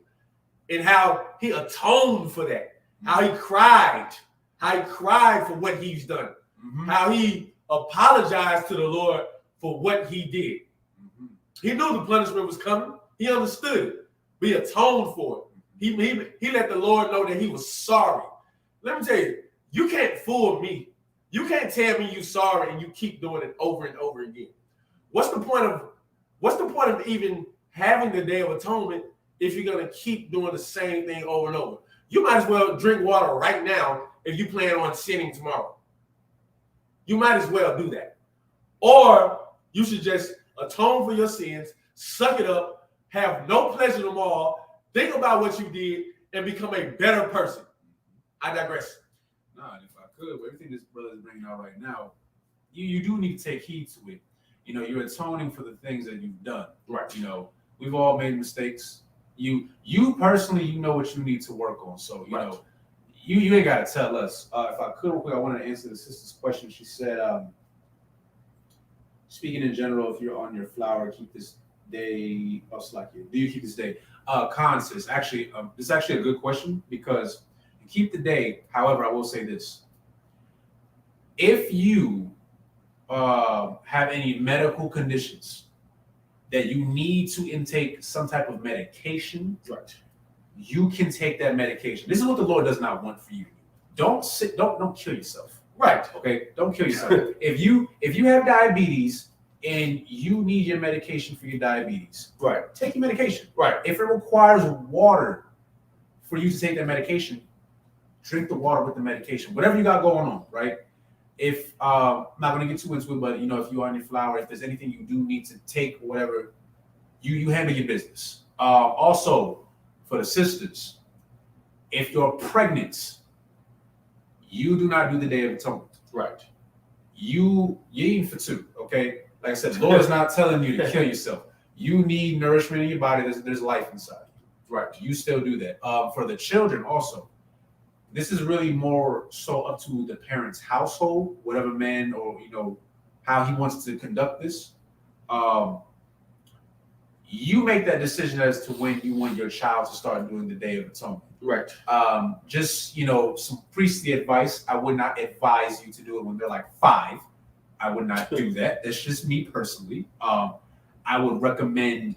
and how he atoned for that. How he cried. How he cried for what he's done. Mm-hmm. How he apologized to the Lord for what he did. Mm-hmm. He knew the punishment was coming. He understood it. But he atoned for it. He let the Lord know that he was sorry. Let me tell you, you can't fool me. You can't tell me you're sorry and you keep doing it over and over again. What's the point of even having the Day of Atonement if you're going to keep doing the same thing over and over? You might as well drink water right now if you plan on sinning tomorrow. You might as well do that. Or you should just atone for your sins, suck it up, have no pleasure tomorrow, think about what you did, and become a better person. I digress. Nah, if I could, with everything this brother is bringing out right now, you do need to take heed to it. You're atoning for the things that you've done. Right. We've all made mistakes. You personally, you know what you need to work on. So, you ain't got to tell us. If I could, real quick, I wanted to answer the sister's question. She said, speaking in general, if you're on your flower, keep this day, do you keep this day? Sis, actually, this is actually a good question because you keep the day. However, I will say this. If you have any medical conditions that you need to intake some type of medication, right, you can take that medication. This is what the Lord does not want for you. Don't kill yourself. Right. Okay. Don't kill yourself. If you have diabetes and you need your medication for your diabetes, right, take your medication. Right. If it requires water for you to take that medication, drink the water with the medication. Whatever you got going on, right? if I'm not going to get too into it, but if you are on your flower, if there's anything you do need to take, whatever, you handle your business. Also, for the sisters, if you're pregnant, you do not do the Day of Atonement. Right. You eating for two, okay? Like I said, the Lord is not telling you to kill yourself. You need nourishment in your body. There's life inside you. Right. You still do that. For the children also, this is really more so up to the parent's household, whatever man or how he wants to conduct this. You make that decision as to when you want your child to start doing the Day of Atonement. Right. Just some priestly advice. I would not advise you to do it when they're like 5. I would not do that. That's just me personally. I would recommend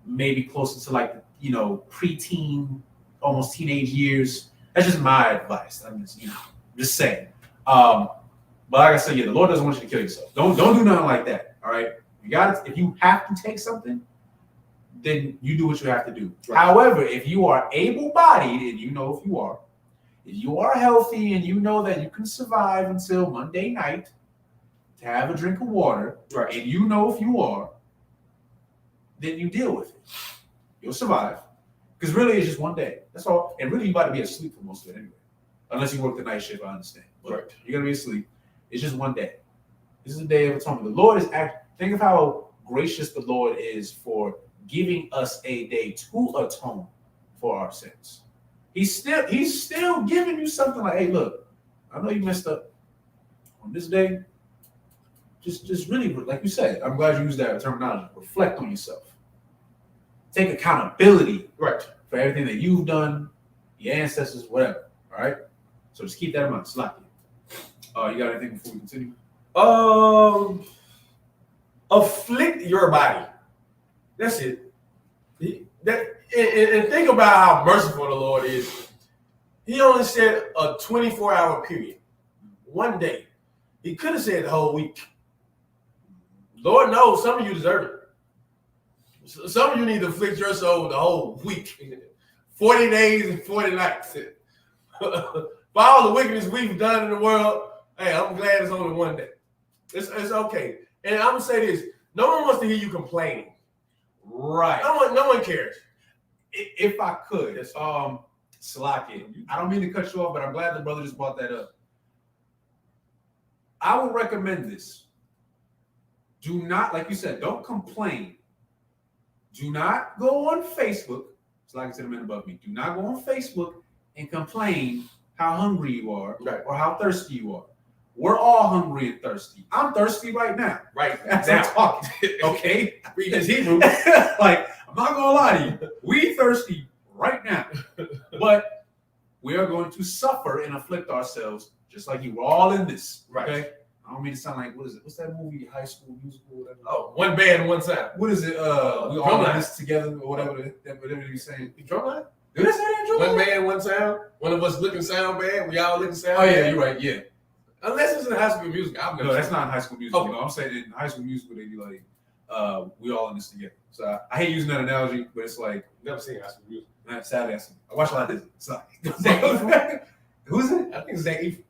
maybe closer to like preteen, almost teenage years. That's just my advice. I'm just saying. But like I said, the Lord doesn't want you to kill yourself. Don't do nothing like that. All right. If you have to take something, then you do what you have to do. Right. However, if you are able-bodied, and if you are healthy and you know that you can survive until Monday night to have a drink of water, right, and if you are, then you deal with it. You'll survive. Because really, it's just one day. That's all. And really, you're about to be asleep for most of it anyway. Unless you work the night shift, I understand. But right. You're going to be asleep. It's just one day. This is a Day of Atonement. The Lord is think of how gracious the Lord is for giving us a day to atone for our sins. He's still giving you something like, hey, look, I know you messed up on this day. Just really, like you said, I'm glad you used that terminology. Reflect on yourself. Take accountability, right, for everything that you've done, your ancestors, whatever. All right. So just keep that in mind. Slack you. You got anything before we continue? Afflict your body. That's it. And think about how merciful the Lord is. He only said a 24-hour period, one day. He could have said the whole week. Lord knows some of you deserve it. Some of you need to afflict your soul the whole week. 40 days and 40 nights. For all the wickedness we've done in the world, hey, I'm glad it's only one day. It's okay. And I'm going to say this. No one wants to hear you complaining. Right. No one cares. If I could, Salaki, I don't mean to cut you off, but I'm glad the brother just brought that up. I would recommend this. Do not, like you said, don't complain. Do not go on Facebook. Salaki to the men above me. Do not go on Facebook and complain how hungry you are, right, or how thirsty you are. We're all hungry and thirsty. I'm thirsty right now. Right. As I'm talking. Okay? Read this Hebrew. Like, I'm not gonna lie to you. We thirsty right now. But we are going to suffer and afflict ourselves just like you. We're all in this. Right. Okay? I don't mean to sound like, what is it? What's that movie? High School Musical, whatever. Oh, one band, one sound. What is it? We all in this together, or whatever you're saying. Drumline? Did I say that, Drumline? One band, one sound. One of us looking sound bad. We all looking sound bad. Oh, yeah, bad. you're right. Yeah. Unless it's in High School Music. No, that's not in High School Music. Okay. No, I'm saying in High School Musical, they be like, we all in this together. So I hate using that analogy, but it's like, never seen High School Music. Sadly, I watch a lot of Disney. Sorry. Who's it? I think it's Zach Efron.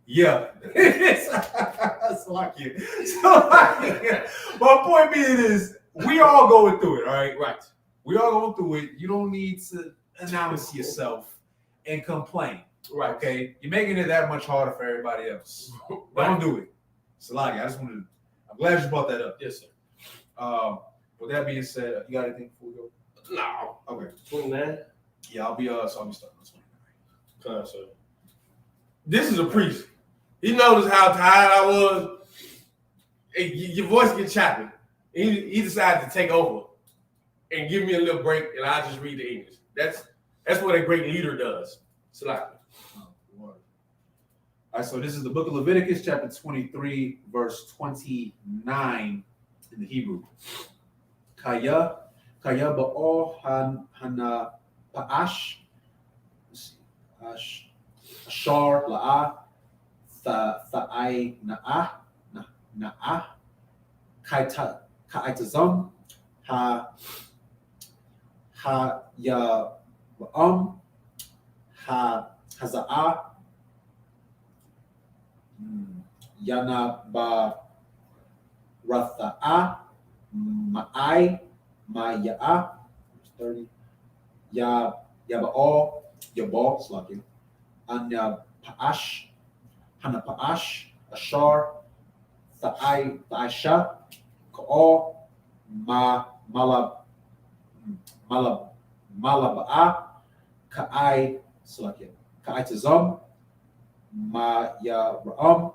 Yeah. That's lucky. So, my point being is, we all going through it, all right? Right. We all going through it. You don't need to announce yourself and complain. Right. Okay? You're making it that much harder for everybody else. Right. Don't do it. Salaki, I'm glad you brought that up. Yes, sir. With that being said, you got anything before we go? No. Okay. 29? Yeah, I'll be starting on 29. Sir. This is a priest. He noticed how tired I was. Your voice gets choppy. He decided to take over and give me a little break, and I'll just read the English. That's what a great leader does. Salaki. All right, so this is the book of Leviticus, chapter 23, verse 29 in the Hebrew. Kaya ba'o hana pa'ash ashar la'a tha'ai na'ah ka'itazam ya ra'am haza'ah Yana ba Ratha'a Ma'ai Maya'a 30 Ya Yaba'o Yabal Slaki Anya Pa'ash Hana Pa'ash Ashar Tha'aisha Ka'o Malaba'a Ka'ai Slaki Ka'ai Tazam Ma Ya Ra'am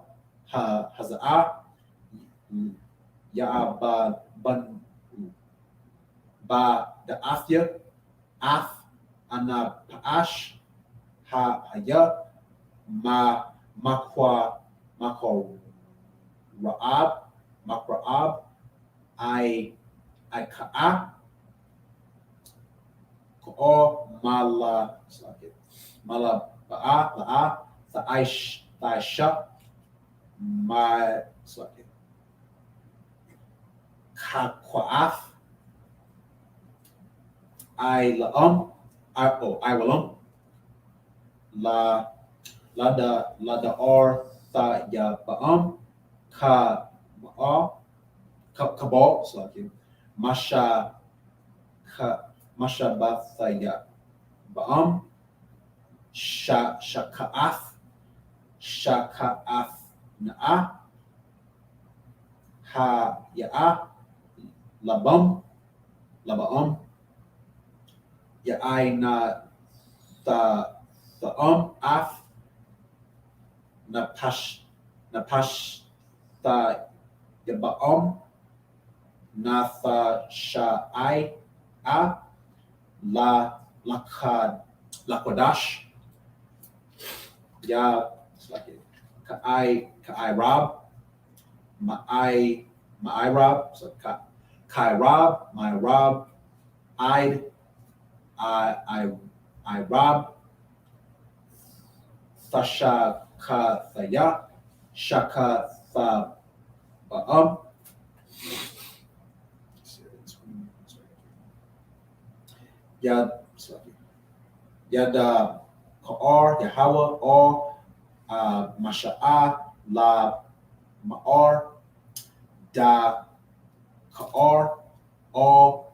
Haza'a Ya Ba the Afya Af Ana Pa'ash Haya Makwa Ra'ab I Ka'a Ko'o Mala Ba'a Tha'aisha Ma Kwa'af I Walam La Or Tha Ya Ba'am Kabal Slaki Masha Bathaya Ba'am Shaka'af Na'a Ha Ya'a Labam Ya'ai Na Tha'am Af Napash Tha Yaba'am Natha Sha'ai A Lakwadash Ya Ka'ai Rab Ma'ai Rab so Kai Rab my Rab I Rab Thasha Ka Thaya Shaka Tha Ba'am Yada Ka'ar Yahweh or Masha'a La Ma'ar Da Ka'ar or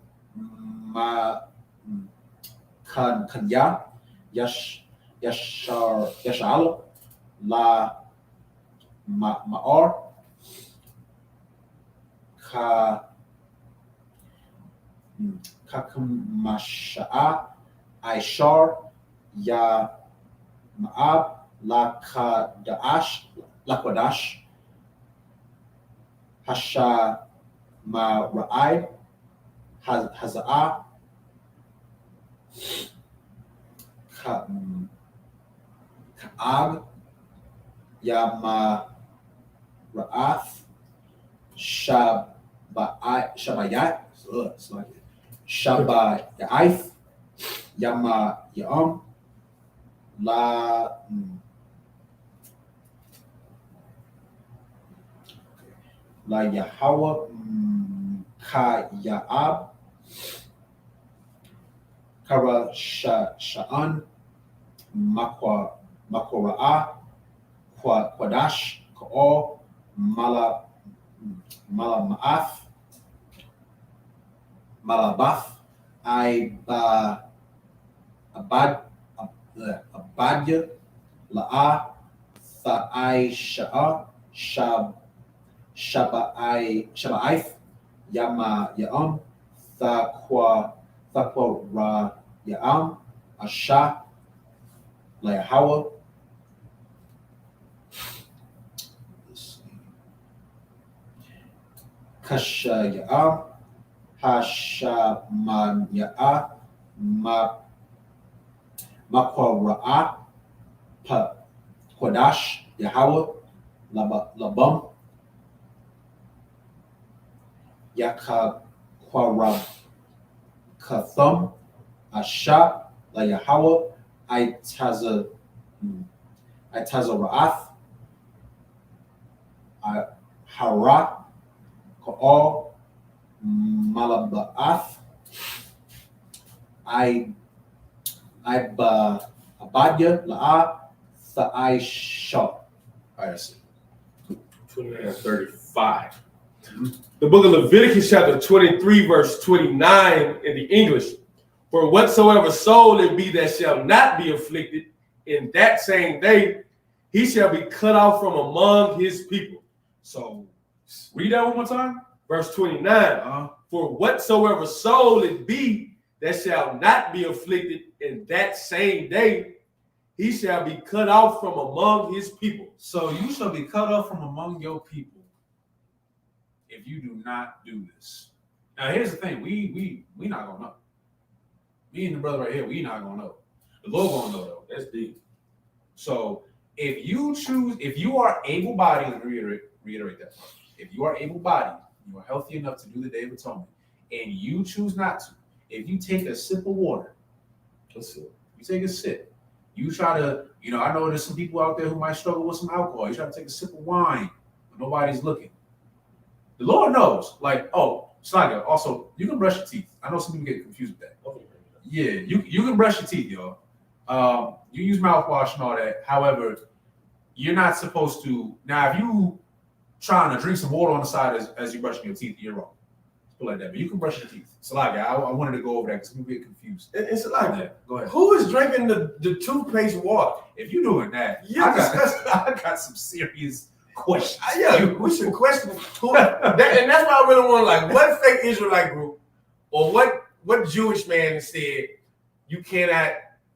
Kanya Yashal La Ma'ar Kakumasha'a Aishar Ya Ma'ab Lakwadash Hasha Ma'ra'ai Haza'a Ka'ag Ya Ma'ra'ath Shabayat Shabaya'if Yama Ya'am La Yahweh Ka Ya'ab Kara Sha'an Makwara'a Kwadash Ka'o Malabath Abadya La'a Tha'aisha'a Shaba'if Yama Ya'am Thaqwa Ra Ya'am Asha La Yahweh Kasha Ya'am Hashaman Ya'a Makwara'a Kwadash Yahweh Labam Yaka Kwarab Katham Asha La Yahweh Itazara'ath Hara Ka'o Malaba'ath Abadya La'a Tha'aisha. I see. 29 and 35. The book of Leviticus, chapter 23, verse 29 in the English. For whatsoever soul it be that shall not be afflicted in that same day, he shall be cut off from among his people. So read that one more time. Verse 29. For whatsoever soul it be that shall not be afflicted in that same day, he shall be cut off from among his people. So you shall be cut off from among your people if you do not do this. Now here's the thing: we not gonna know. Me and the brother right here, we not gonna know. The Lord gonna know though. That's deep. So if you are able-bodied, let me reiterate that part. If you are able-bodied, you are healthy enough to do the Day of Atonement, and you choose not to, if you take a sip of water, you take a sip. You try to, I know there's some people out there who might struggle with some alcohol. You try to take a sip of wine when nobody's looking. The Lord knows. Like, Slaga, also, you can brush your teeth. I know some people get confused with that. Yeah, you can brush your teeth, y'all. You use mouthwash and all that. However, you're not supposed to. Now, if you trying to drink some water on the side as you're brushing your teeth, you're wrong. Put like that. But you can brush your teeth. Salaga, I wanted to go over that because people get confused. It's like that. Go ahead. Who is drinking the toothpaste water? If you're doing that, I got some serious questions. We should question who. And that's why I really want to what fake Israelite group or what Jewish man said you cannot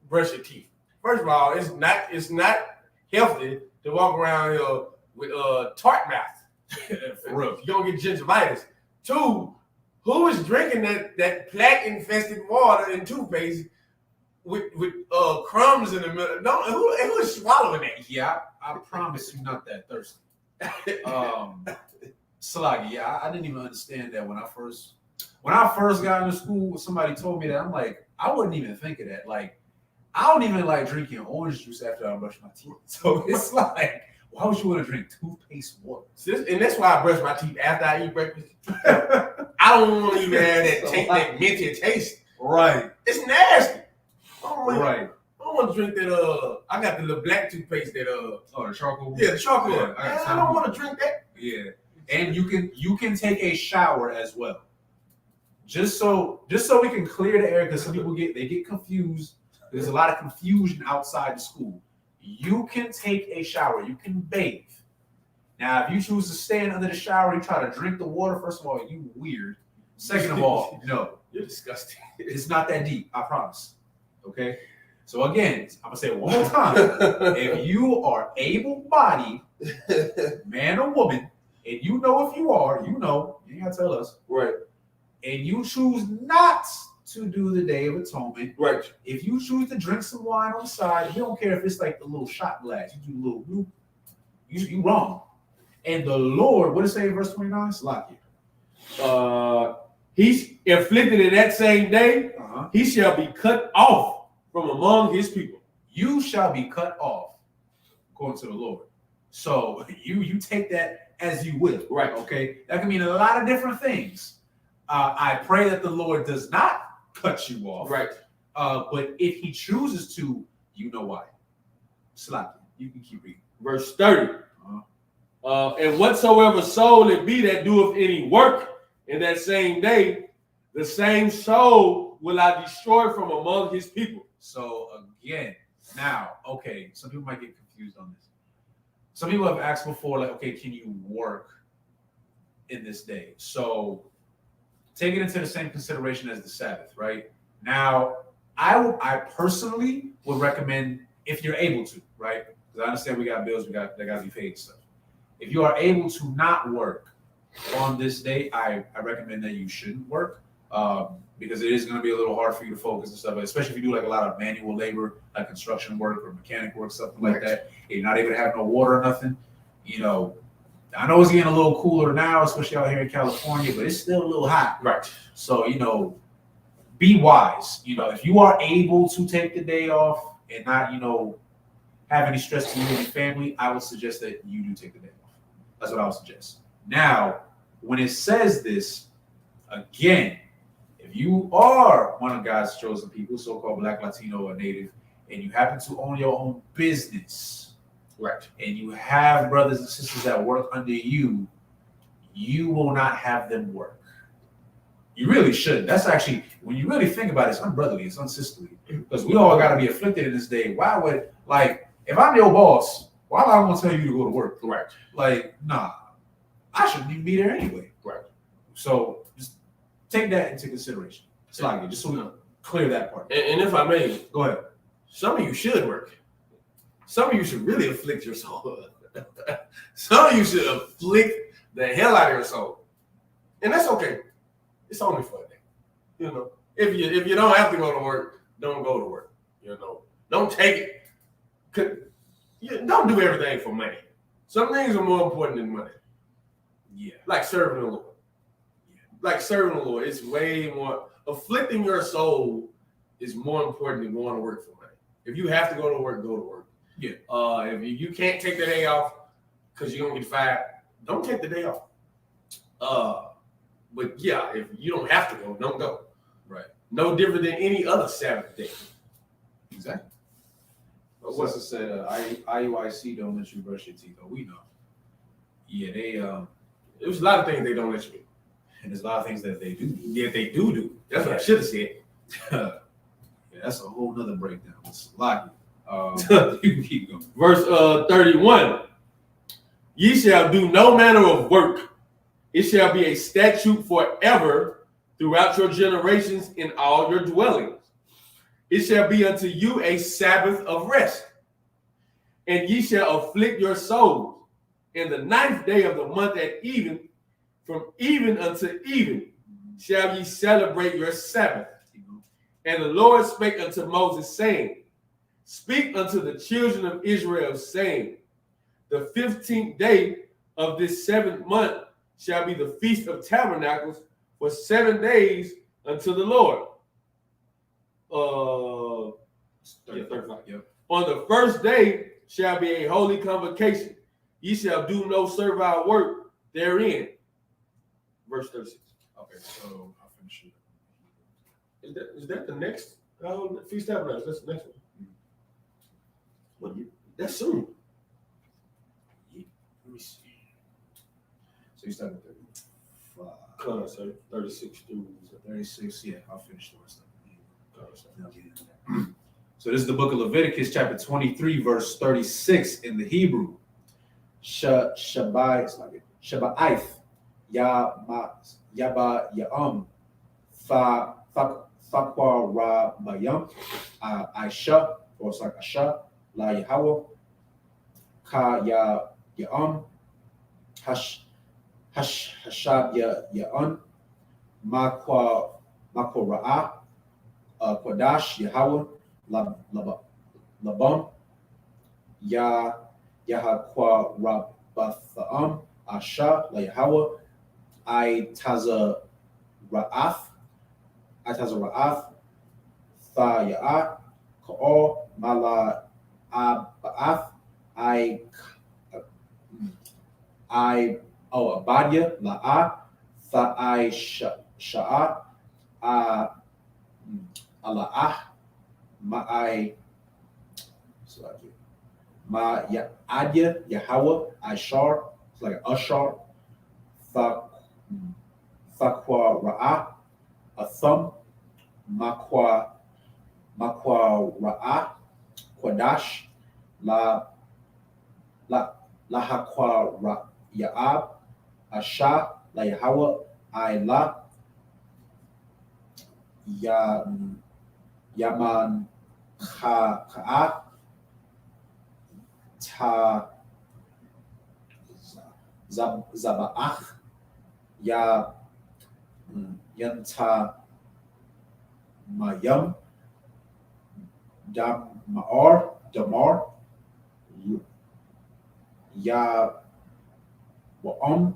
brush your teeth. First of all, it's not healthy to walk around here with tart mouth. For real, you're gonna get gingivitis. Two, who is drinking that plaque infested water and toothpaste with crumbs in the middle? Who is swallowing that? Yeah, I promise you not that thirsty. Salagi, yeah, I didn't even understand that when I first got into school. Somebody told me that. I'm like, I wouldn't even think of that. Like, I don't even like drinking orange juice after I brush my teeth. So it's like, why would you want to drink toothpaste water? And that's why I brush my teeth after I eat breakfast. I don't want to even have that minty taste. Right. It's nasty. I don't want to drink that. I got the little black toothpaste that. The charcoal. Yeah, the charcoal. Yeah, I don't want to drink that. Yeah, and you can take a shower as well. Just so we can clear the air, because some people get confused. There's a lot of confusion outside the school. You can take a shower. You can bathe. Now, if you choose to stand under the shower, you try to drink the water. First of all, you weird. Second of all, no, you're disgusting. It's not that deep. I promise. Okay. So again, I'm gonna say it one more time. If you are able-bodied, man or woman, and you know if you are, you ain't gotta tell us. Right. And you choose not to do the Day of Atonement. Right. If you choose to drink some wine on the side, you don't care if it's like the little shot glass. You do a little bloop. You wrong. And the Lord, what does it say in verse 29? Slakia. He's inflicted in that same day. He shall be cut off from among his people. You shall be cut off, according to the Lord. So you take that as you will. Right. Okay. That can mean a lot of different things. I pray that the Lord does not cut you off. Right. But if he chooses to, you know why. Slack. You can keep reading. Verse 30. And whatsoever soul it be that doeth any work in that same day, the same soul will I destroy from among his people. So again, now, okay, some people might get confused on this. Some people have asked before, like, okay, can you work in this day? So take it into the same consideration as the Sabbath, right? Now, I personally would recommend, if you're able to, right? Because I understand we got bills, that got to be paid and stuff. If you are able to not work on this day, I recommend that you shouldn't work, because it is going to be a little hard for you to focus and stuff, especially if you do like a lot of manual labor, like construction work or mechanic work, something like that. You're not able to have no water or nothing. I know it's getting a little cooler now, especially out here in California, but it's still a little hot. Right. So, be wise. If you are able to take the day off and not, have any stress to you and your family, I would suggest that you do take the day off. That's what I would suggest. Now, when it says this, again, if you are one of God's chosen people, so-called Black, Latino, or Native, and you happen to own your own business, Right. and you have brothers and sisters that work under you, you will not have them work. You really shouldn't. That's actually, when you really think about it, it's unbrotherly, it's unsisterly. Because we all got to be afflicted in this day. Why would, like, if I'm your boss, why am I going to tell you to go to work? Right. Like, nah, I shouldn't even be there anyway. Right. So just take that into consideration. It's like, just so we clear that part. And if I may, Go ahead. some of you should work. Some of you should really afflict your soul. Some of you should afflict the hell out of your soul. And that's okay. It's only for a day. You know, if you don't have to go to work, don't go to work. You know, don't take it. Don't do everything for money. Some things are more important than money. Yeah. Like serving the Lord. Yeah. Like serving the Lord. It's way more. Afflicting your soul is more important than going to work for money. If you have to go to work, go to work. Yeah. If you can't take the day off because you're gonna get fired, don't take the day off. But yeah, if you don't have to go, don't go. Right. No different than any other Sabbath day. Exactly. What's it said? IUIC don't let you brush your teeth. So we know. Yeah, they There's a lot of things they don't let you do. and there's a lot of things that they do. Yeah, they do. That's what I should have said. Yeah, that's a whole nother breakdown. It's a lot. You can keep going. Verse 31. Ye shall do no manner of work. It shall be a statute forever throughout your generations in all your dwellings. It shall be unto you a Sabbath of rest. And ye shall afflict your souls. In the 9th day of the month at even, from even unto even, shall ye celebrate your Sabbath. And the Lord spake unto Moses, saying, Speak unto the children of Israel, saying, The 15th day of this 7th month shall be the Feast of Tabernacles for 7 days unto the Lord. 35. Yep. On the first day shall be a holy convocation. Ye shall do no servile work therein. Verse 36. Okay, so I'll finish it. Is that the next Feast of Tabernacles? That's the next one. Well, that's soon. Let me see. So you start with 36 through 36. Yeah, I'll finish the rest of it. So this is the book of Leviticus, chapter 23, verse 36 in the Hebrew. Shabbaith, Yaba Ya'am, Fakwa Ra Bayam, Aisha, or it's like Asha, La Yahweh, Ka Ya'am, Hashab Ya'an, Makwa Ra'ah, Kodash Yahweh, Labam, Yahakwa Rabbatham, Asha, La Yahweh, Taza Ra'ath, Tha Ya'ah, Ka'o, Mala Aba'ath, Abadia, La'ah, Tha'ai Sha'ah, Ala'ah, Ma Ya'adya, Yahweh, Ishar, it's like Ashar, Thaqwa Ra'ah, Atham, Makwa Ra'ah, Kodash, Lahakwa Ya'ab, Asha, La Yahweh, Ayla, Yaman Ka'ah, Ta Zaba'ach, Yanta Mayam, Damar, Ya Wa'am,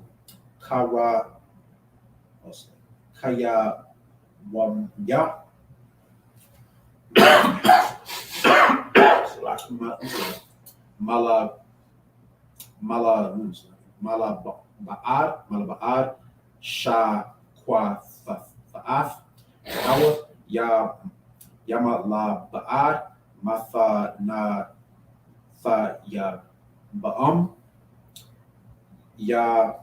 Kaya Wamya, Malaba'ad, Shaqua Fa'af, Yamalaba'ad, Matha Na Fa Ba'am. Ya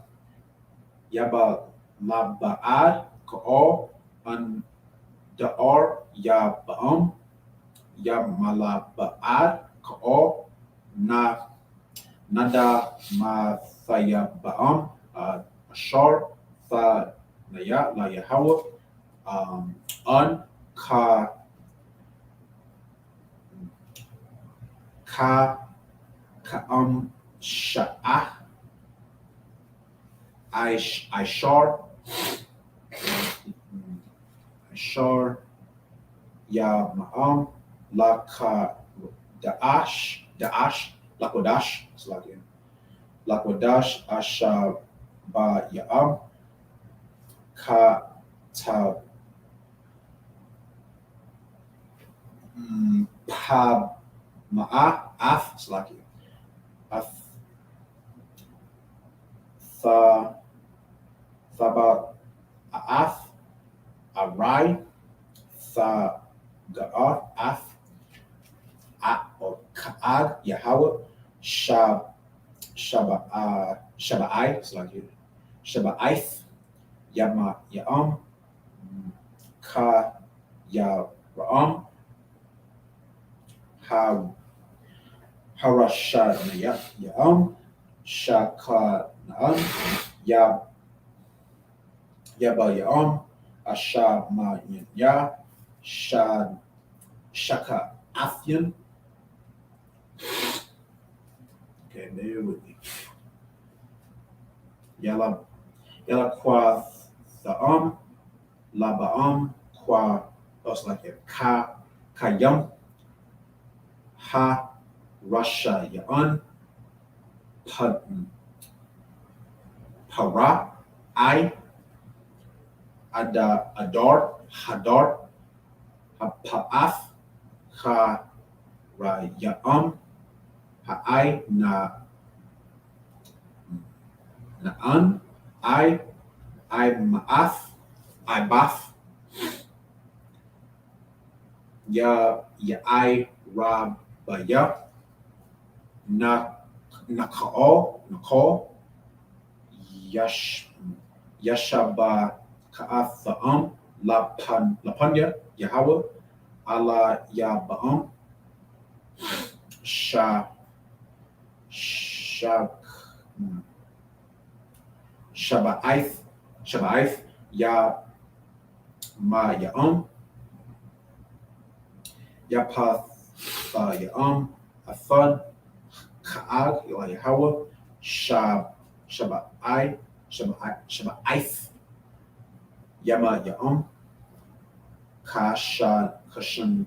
Yaba La Ba'ad Ka'al an Da'ar Ya Ba'am. Ya Mala Ba'ad Ka'al Na Nada Ma Thaya Ba'am Ashar Tha Naya La Yahawah An Ka Ka Ka'am Sha'ah Ishar Ishar Ya Ma'am La Ka Da'ash Lakodash Slakin Lakodash Asha Ba Ya'am Ka Ta Pa Ma'ah Af Slakin Af Tha Thaba Af Arai Tha Ga'ar Af or Ka'ad Yahawah Shaba'ai it's like Shaba'aith Yama Ya'am Ka Ya Ra'am Ha Harasha Ya'am Shaka Na'am Yaba Ya'am Asha Ma Ya Shaka Afyan. Okay, bear with me. Yala Kwa Tha'am Laba'am Kwa that's like a Kayam Ha Rasha Ya'an Para I Adar Hadar Ha'af Ha Raya'am Ha'ai Na'an I Ma'af I Baf Ya'ai Rabaya Naka'al Yashaba Ka'atha'am Lapanya Yahawah Allah Yaba'am Shaba'aith Ya Ma Ya'am Yapath Ya'am Athan Ka'ag Yahawah Shaba'aith Yama Ya'am Kashan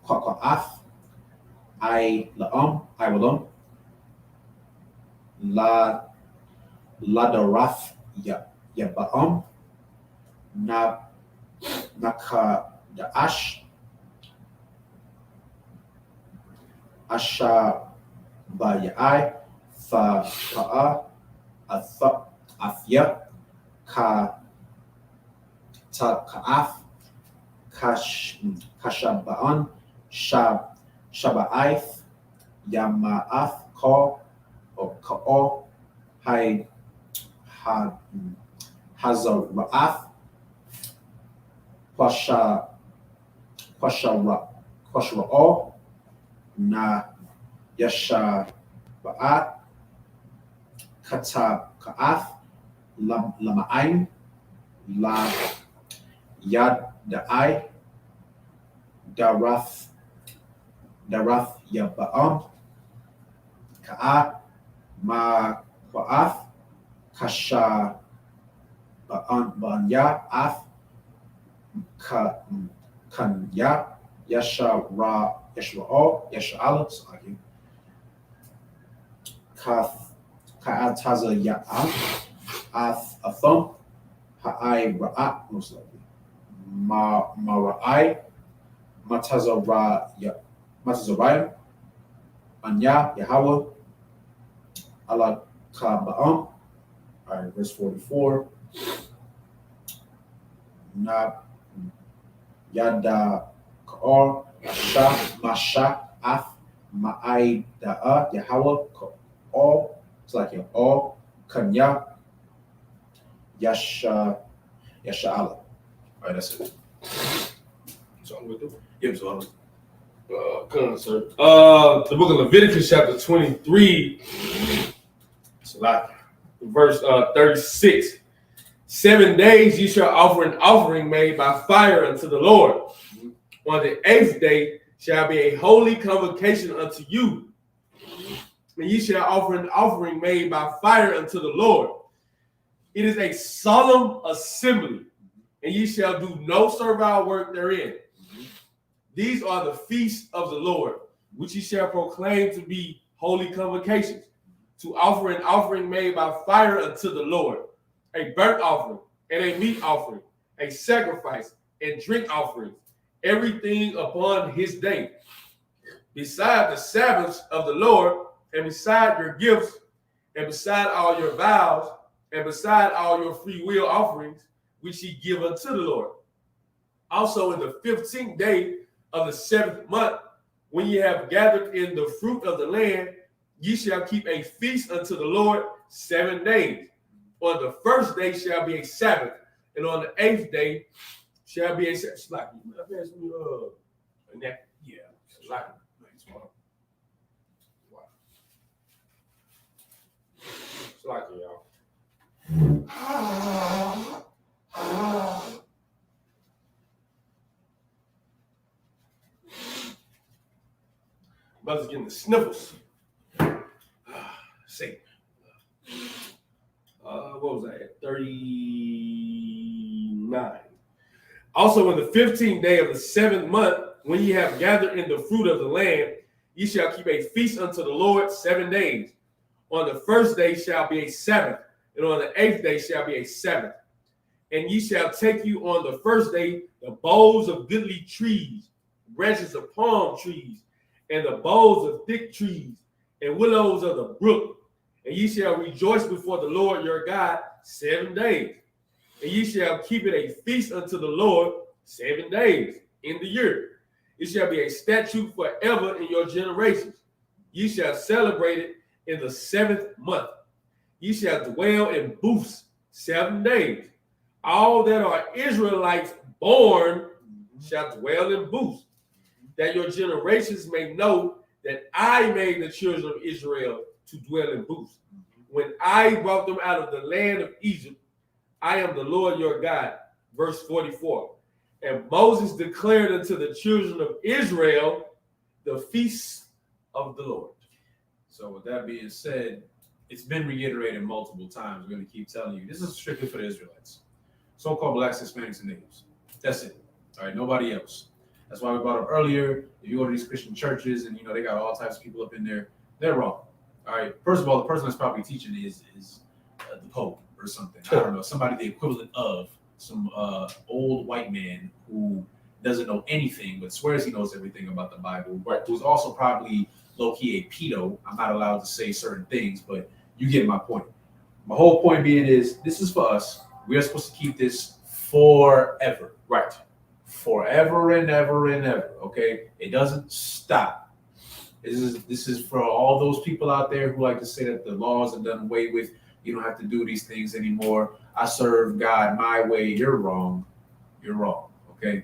Kwa'af I Walam Ladarath Yaba'am Naka Da'ash Asha Bayai Fa Ka'a Afya Ka Ta Ka'af Kashaba'an Shaba'aith Yama'af Ka or Ka'o Hai Hazara'af Kwashra'o Na Yasha Ba'at Kata Ka'af Lama'ain La Yad Da'ai Darath Yaba'am Ka'a Ma Kwa'af Kasha Ba'anya Af Kanya Yashra'o Yash'al Ka'ataza Ya'am Atham Ha'ai Ra'at most likely Mara'ai Matazarayim Anya Yahawah Allah Kaba'am. All right, verse 44. Na Yada Ka'or Masha Af Ma'aida'a Yahweh all. It's like all Kanya Yasha'ala. All right, that's it. So I'm with you. Yep, so Come on, sir. The book of Leviticus, chapter 23, it's a lot. Verse 36. 7 days you shall offer an offering made by fire unto the Lord. On the 8th day shall be a holy convocation unto you. And ye shall offer an offering made by fire unto the Lord. It is a solemn assembly, and ye shall do no servile work therein. These are the feasts of the Lord, which ye shall proclaim to be holy convocations, to offer an offering made by fire unto the Lord, a burnt offering and a meat offering, a sacrifice and drink offerings, everything upon his day. Beside the Sabbaths of the Lord, and beside your gifts, and beside all your vows, and beside all your free will offerings, which ye give unto the Lord. Also in the 15th day of the 7th month, when ye have gathered in the fruit of the land, ye shall keep a feast unto the Lord 7 days. On the 1st day shall be a Sabbath, and on the 8th day shall be a Sabbath. Brother's getting the sniffles. See. What was that? 39. Also, in the 15th day of the 7th month, when ye have gathered in the fruit of the land, ye shall keep a feast unto the Lord 7 days. On the 1st day shall be a Sabbath, and on the 8th day shall be a Sabbath. And ye shall take you on the 1st day the boughs of goodly trees, branches of palm trees, and the boughs of thick trees, and willows of the brook. And ye shall rejoice before the Lord your God 7 days. And ye shall keep it a feast unto the Lord 7 days in the year. It shall be a statute forever in your generations. Ye shall celebrate it in the 7th month. Ye shall dwell in booths 7 days. All that are Israelites born shall dwell in booths, that your generations may know that I made the children of Israel to dwell in booths. When I brought them out of the land of Egypt, I am the Lord your God. Verse 44. And Moses declared unto the children of Israel the feasts of the Lord. So with that being said, it's been reiterated multiple times. We're going to keep telling you, this is strictly for the Israelites. So-called blacks, Hispanics, and natives. That's it. All right, nobody else. That's why we brought up earlier, if you go to these Christian churches and, they got all types of people up in there, they're wrong. All right, first of all, the person that's probably teaching is the Pope or something. I don't know, somebody the equivalent of some old white man who doesn't know anything but swears he knows everything about the Bible, but who's also probably low-key a pedo. I'm not allowed to say certain things, but you get my point. My whole point being is, this is for us. We are supposed to keep this forever. Right. Forever and ever and ever, okay? It doesn't stop. This is for all those people out there who like to say that the laws are done away with. You don't have to do these things anymore. I serve God my way. You're wrong. You're wrong, okay?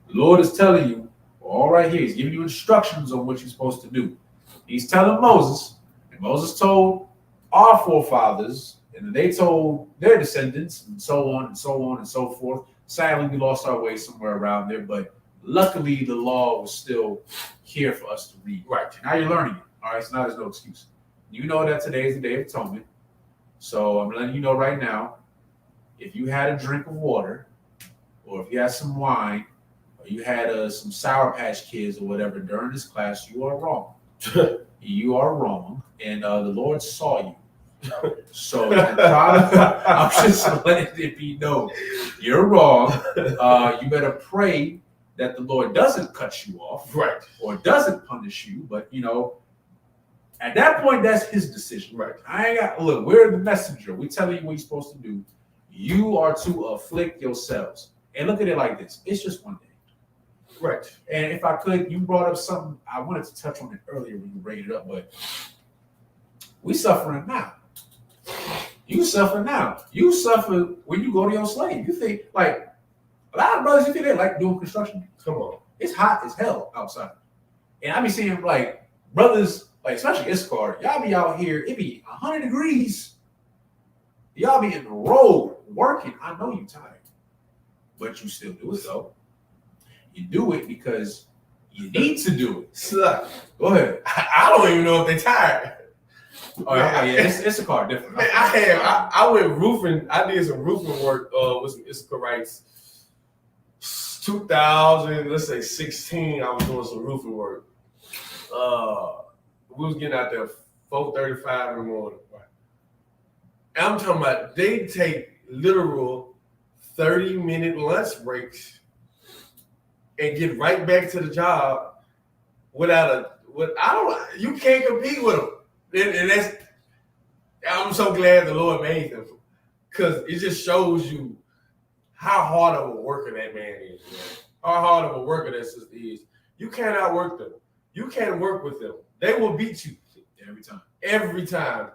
The Lord is telling you, all right here, he's giving you instructions on what you're supposed to do. He's telling Moses, and Moses told our forefathers, and they told their descendants, and so on and so on and so forth. Sadly, we lost our way somewhere around there, but luckily the law was still here for us to read. Right. Now you're learning it. All right, so now there's no excuse. You know that today is the Day of Atonement. So I'm letting you know right now, if you had a drink of water, or if you had some wine, or you had some Sour Patch Kids or whatever during this class, you are wrong. You are wrong, and the Lord saw you. So I'm just letting it be known. You're wrong. You better pray that the Lord doesn't cut you off, Right. or doesn't punish you. But at that point, that's his decision. Right. I ain't got look. We're the messenger. We telling you what you're supposed to do. You are to afflict yourselves. And look at it like this: it's just 1 day. Right. And if I could, you brought up something, I wanted to touch on it earlier when you bring it up, but we suffering now. You suffer now. You suffer when you go to your slave. You think, like, a lot of brothers, you think they like doing construction. Come on. It's hot as hell outside. And I be seeing, like, brothers, like, especially Isupk, y'all be out here, it be 100 degrees. Y'all be in the road working. I know you tired, but you still do it, though. You do it because you need to do it. Suck. Go ahead. I don't even know if they tired. Oh, yeah, it's a car different. Man, I went roofing. I did some roofing work with some Isupkites. 2000, let's say 16. I was doing some roofing work. We was getting out there 4:35 in the morning. And I'm talking about they take literal 30-minute lunch breaks and get right back to the job you can't compete with them. And I'm so glad the Lord made them, because it just shows you how hard of a worker that man is, man. How hard of a worker that sister is. You can't outwork them. You can't work with them. They will beat you Every time. every time.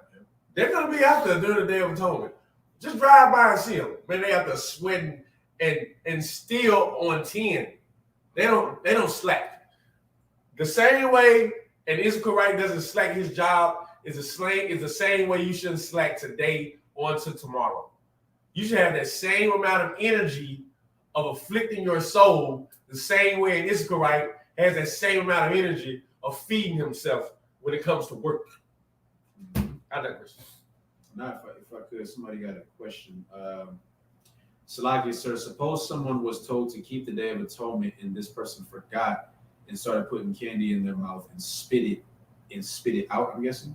They're gonna be out there during the Day of Atonement. Just drive by and see them. Man, they out there sweating and still on 10. They don't slack. The same way an Isupk doesn't slack his job is the same way you shouldn't slack today on to tomorrow. You should have that same amount of energy of afflicting your soul the same way an Isupk has that same amount of energy of feeding himself when it comes to work. I digress. Now, if I could, somebody got a question. Salaki, sir, suppose someone was told to keep the Day of Atonement and this person forgot and started putting candy in their mouth and spit it out, I'm guessing.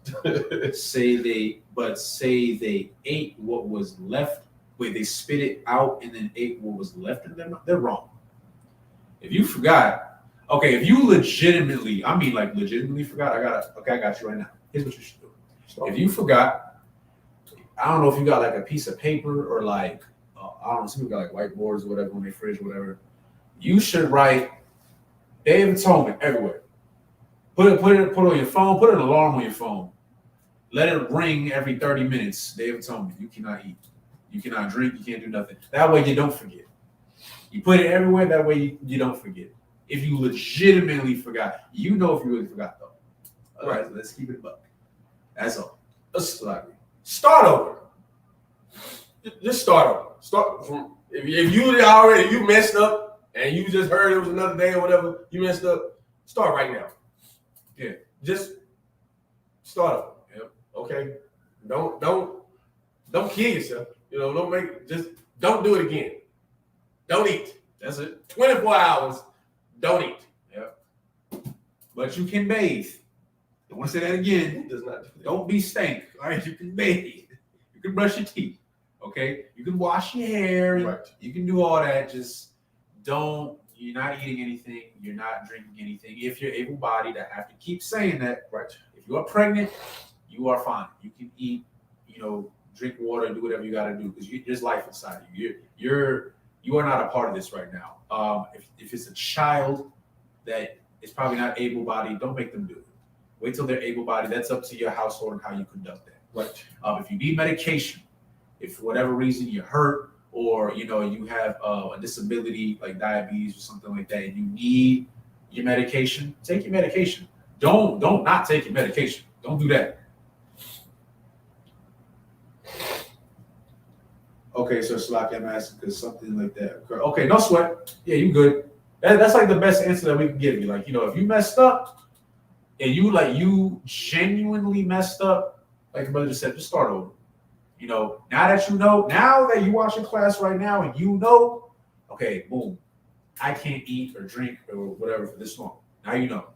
say they ate what was left. Wait, they spit it out and then ate what was left in their mouth. They're wrong. If you forgot, okay, if you legitimately forgot, I got you right now. Here's what you should do. If you forgot, I don't know if you got like a piece of paper or like, I don't know, some people got like whiteboards or whatever on their fridge or whatever. You should write Day of Atonement everywhere. Put it on your phone, put an alarm on your phone. Let it ring every 30 minutes, Day of Atonement. You cannot eat. You cannot drink, you can't do nothing. That way you don't forget. You put it everywhere, that way you don't forget. If you legitimately forgot, you know if you really forgot though. All right, let's keep it a buck. That's all. Start over. Just start over. Start from if you messed up and you just heard it was another day or whatever, you messed up, start right now. Yeah. Just start over. Yep. Okay. Don't kill yourself. You know, don't do it again. Don't eat. That's it. 24 hours, don't eat. Yep. But you can bathe. I want to say that again. It does not do that. Don't be stank. All right, you can bathe. You can brush your teeth. Okay, you can wash your hair. Right. You can do all that. Just don't. You're not eating anything. You're not drinking anything. If you're able-bodied, I have to keep saying that. Right. If you are pregnant, you are fine. You can eat. Drink water and do whatever you got to do because there's life inside of you. You are not a part of this right now. If it's a child that is probably not able-bodied, don't make them do it. Wait till they're able-bodied. That's up to your household and how you conduct that. Right. If you need medication, if for whatever reason you're hurt or you have a disability like diabetes or something like that, and you need your medication, take your medication. Don't not take your medication. Don't do that. Okay, so Salaki, I'm asking because something like that occurred. Okay, no sweat. Yeah, you good. That's like the best answer that we can give you. Like, if you messed up and you genuinely messed up, like the brother just said, just start over. Now that you watch your class right now and okay, boom, I can't eat or drink or whatever for this long. Now you know.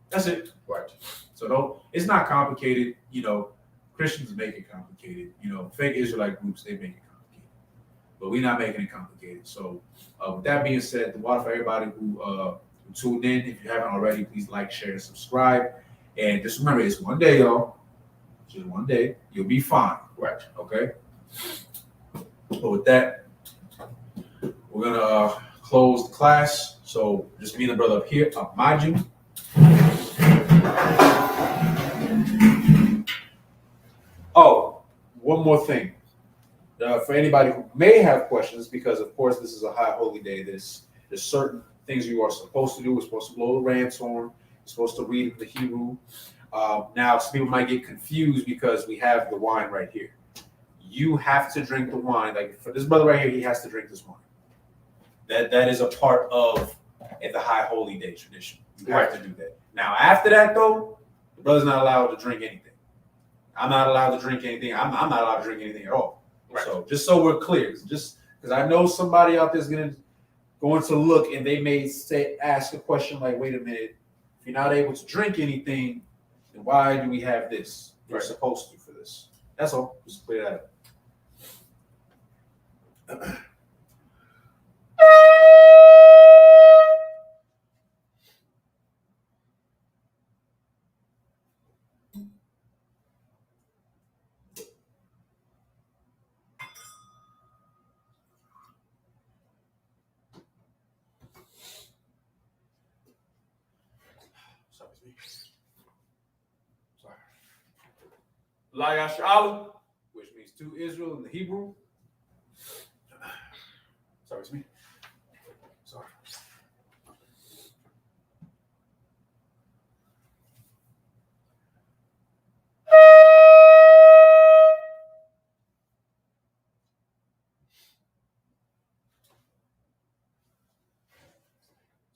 That's it. Right. So it's not complicated. Christians make it complicated. Fake Israelite groups, they make it complicated. But we're not making it complicated. So with that being said, the water for everybody who tuned in. If you haven't already, please like, share, and subscribe. And just remember, it's one day, y'all. Just one day. You'll be fine. Right. Okay? But with that, we're going to close the class. So just me and the brother up here, Amaju. Oh, one more thing. For anybody who may have questions, because of course this is a high holy day, there's certain things you are supposed to do. We're supposed to blow the ram's horn. You're supposed to read the Hebrew. Now, some people might get confused because we have the wine right here. You have to drink the wine. Like for this brother right here, he has to drink this wine. That is a part of the high holy day tradition. You have to do that. Now, after that though, the brother's not allowed to drink anything. I'm not allowed to drink anything. I'm not allowed to drink anything at all. Right. So just so we're clear, just because I know somebody out there is going to look and they may ask a question like, wait a minute, if you're not able to drink anything, then why do we have this? You're supposed to for this. That's all. Just clear that up. Sorry. Layash'ala, Which means to Israel in the Hebrew. Sorry, it's me. Sorry.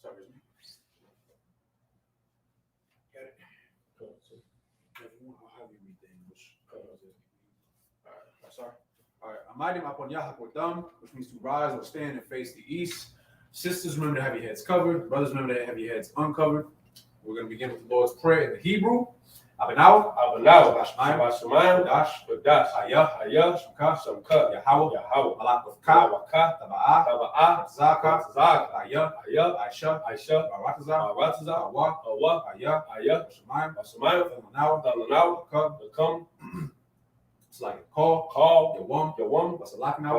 Sorry, it's me. Got it. I'll have you read the English. All right, sorry. All right. Amadim upon Yahakodam, which means to rise or stand and face the east. Sisters, remember to have your heads covered. Brothers, remember to have your heads uncovered. We're going to begin with the Lord's Prayer in the Hebrew. Abanaw, Shabashamayim, Dash, Dash, Ayah, Shamka, Yahweh, Yahweh, Malakavka, Waka, Taba'a, Zaka, Ayah, Aisha, Barataza, Awa, Ayah, Bashamayim, Dalanaw, Come, it's like call, Yawam, Basalaknaw,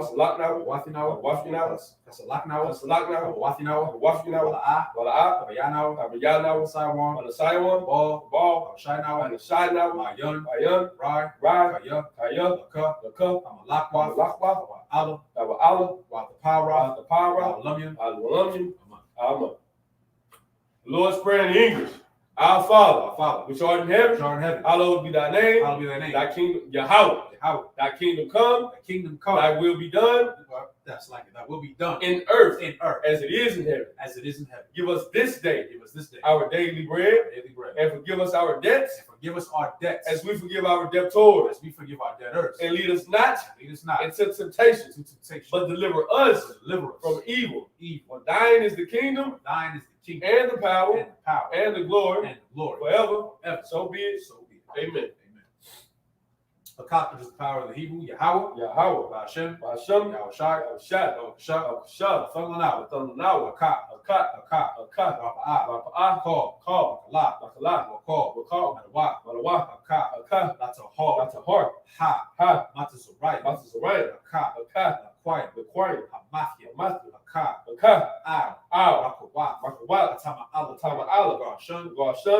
Wathinaw, Kasalaknaw, Wathinaw, Walayanaw, Saiwan, Ball, Shinaw, Mayan, Rai, Kaya, Laka, Amalakwa, Allah, Watapara, Alumium, Amen. Lord's Prayer in English. Our Father, which art in heaven, hallowed be thy name. Thy kingdom, Yahweh. Thy kingdom come. Thy will be done. That's like it. Thy will be done in earth, as it is in heaven. Give us this day our daily bread, and forgive us our debts, as we forgive our debtors, and lead us not into temptation, but deliver us from evil. For thine is the kingdom, and the power, and the glory, forever. So be it. Amen. Akak is the power of the Hebrew, Yahweh, Hashem, Yahushai, Thunlanaw, Akak, Call, Malawak, Akak, that's a heart, Ha, Matazorai, Akak, the quiet, Hamathia, Akak, Makawak, Tama Allah, Gashun, Yahushai,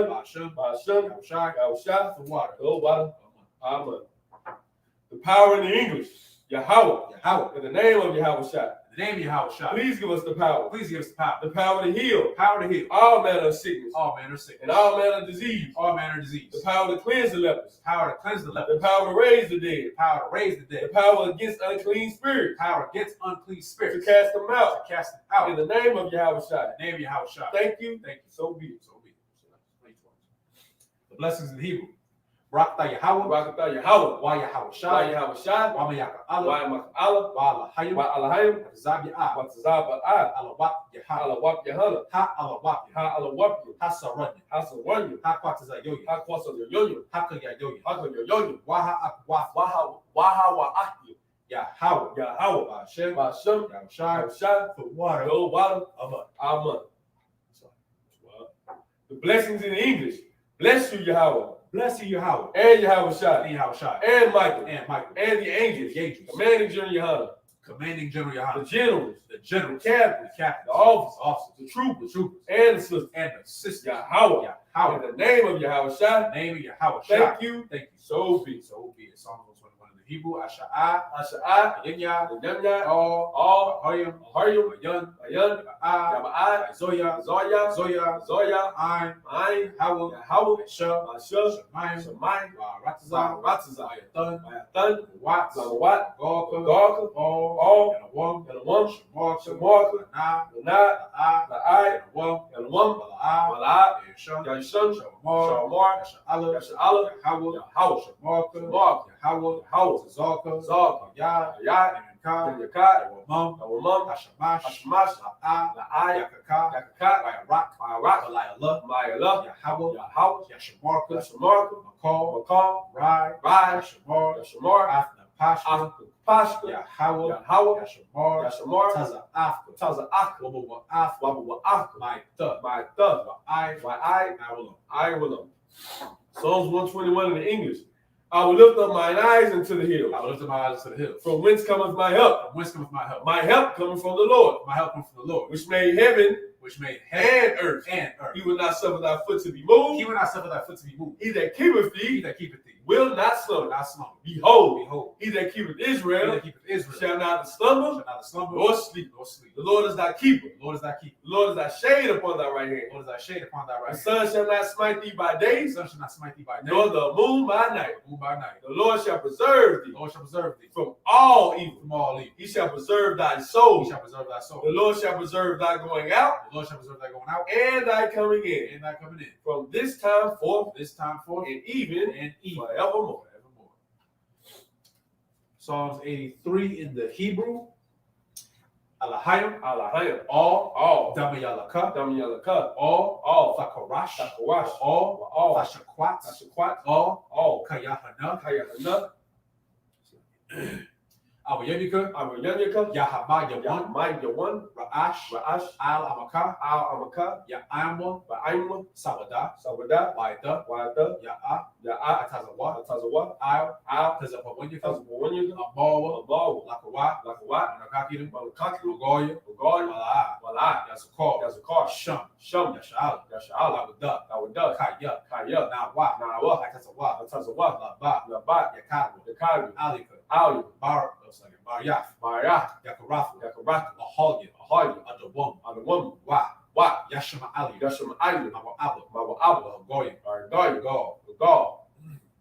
the water. Amen. The power in the English, Yahweh. In the name of Yahweh. Please give us the power. The power to heal. All manner of sickness. And all manner of disease. The power to cleanse the lepers. The power to raise the dead. The power against unclean spirits. To cast them out. In the name of Yahweh. Thank you. So be it. The blessings in the Hebrew. Rakta Yahweh, Wa Yahushai, Wa Mayaka Allah, Wa Alahayim, Zabia, Alawak Yahana, Ha Alawak, Hasaranya, Ha Quataza Yoyo, Haka Yayoyo, Waha Waaki, Yahweh, Hashem, Yahushai, the water, Amen. The blessings in English. Bless you, Yahweh. And Yahweh Shai. And Michael. And the angels. Commanding during your honor. commanding general, your the highness, generals, the generals, the captains, the captains, the officers, officers, the troopers, the troopers, and the sisters. and the sisters. Yahweh. Yahweh. In the name of Yahweh Shai, In the name of Yahweh. thank you. Thank you. So be. So be it. Psalm 121 in the Hebrew. Asha'ah. Asha'ah, Yenya. Yanya, All. Ahayim, Ahayim. Mayan. Ayan, Yaba'ah. Yaba'ai, Zoya. Zoya, Zoya. Zoya, Ain. Ayin, Yahweh. Yahweh, Shah. Ashur, Shemayim. Shemayim, Ratazah. Ratazah, Ayatan. Ayatan, Watts. Lawat, Gorka. Gorka, All. And a one. and a one, Shamarka. Shamarka, Nah. Lanat, La'ah. La'ai, And a one. and a one, Mala'ah. Mala'at, Yeshua. Yashun, Shamar. Shamar, Yasha'ala. Yasha'ala, Yahweh. Yahweh, Shamarka. Shamarka, Yahweh. Yahweh, Zalka. Zalka, Yah. Yah, Yakat. Yakat, Yawamam. Awamam, Hashamash. Hashmash, La'ah. La'ai, Yakakat. Yakakat, Yarak. Ma'arak, Malayallah. Ma'alah, Yahweh. Yahweh, Yashamarka. Yashamarka, Makal. Makal, Rai. Rai, Yashamar. Yashamar, Afna Pashka. Afka, Pashka, Yahweh. Yahweh, Yashamar. Yashamar, Taza Afka. Taza Ak, Wabba Afka. Wabba Ak, My Thug. my Thug, I. my Awalum. I will. Psalms 121 in the English. I will lift up mine eyes into the hills. I will lift up my eyes to the hills. From whence cometh my help? From whence cometh my help? My help coming from the Lord, My help comes from the Lord, which made heaven which made heaven and earth. and earth. He will not suffer thy foot to be He moved. will not suffer thy foot to be moved. He that keepeth He thee that keepeth thee will not will slumber. not slumber. Behold, Behold, he that keepeth he Israel that keepeth Israel shall not shall slumber not slumber nor sleep. nor sleep. The Lord is thy keeper. The Lord is thy keeper. The Lord is thy shade upon thy right hand. The Lord is thy shade upon thy right The hand. sun shall not smite thee by day, The sun shall not smite thee by day, nor the moon by night. nor moon by night. The Lord shall preserve The thee Lord shall preserve thee from all evil. from all evil. He shall preserve thy He soul. shall preserve thy soul. The Lord shall preserve thy going out The Lord shall preserve thy going out and thy coming in and thy coming in. from this time forth This time forth and even and even forevermore. forevermore. Psalms 83 in the Hebrew. Alahayim. Alahayim. All. Damayalaka. Damiyalaka. All. Fakarash. Sakarash. All. Fashakwat. Ashakwat. All. Kayahana. Kayahana. Awayemika. Amayanyaka. Yahama Yawan. Yamai Yawan. Ra'ash. Ra'ash. Al Amaka. Al Amaka. Ya'amwa. Ba'aima. Sawada. Sawada. Waida. Wada. Ya'a. Ya'a. Atazawa. Atazawa. Al. Al. Tazapawanyaka. Tazawanyaka. Amawa. Allah. Lakawa. Lakawat. Manakakidu. Malakakilu. Magoya. Ugoy. Mala'a. Wala. Yazakar. Yazakar. Sham. Sham. Yasha'al. Yasha'ala. Lawada. Lawada. Kaya. Kaya. Nawa. Nawa. Atazawa. Atazawa. Laba. Labat. Yakawa. Yakari. Alika. Ali. Bar. Baryaf. Maya. Yakarafa. Yakarata. Ahalya. Ahoya. Adawam. Adawam. Wa. Wa. Yashama Ali. Yasham Ali. Mawa Abba. Mawa Abba. Goya. Argoy. Go. Gal.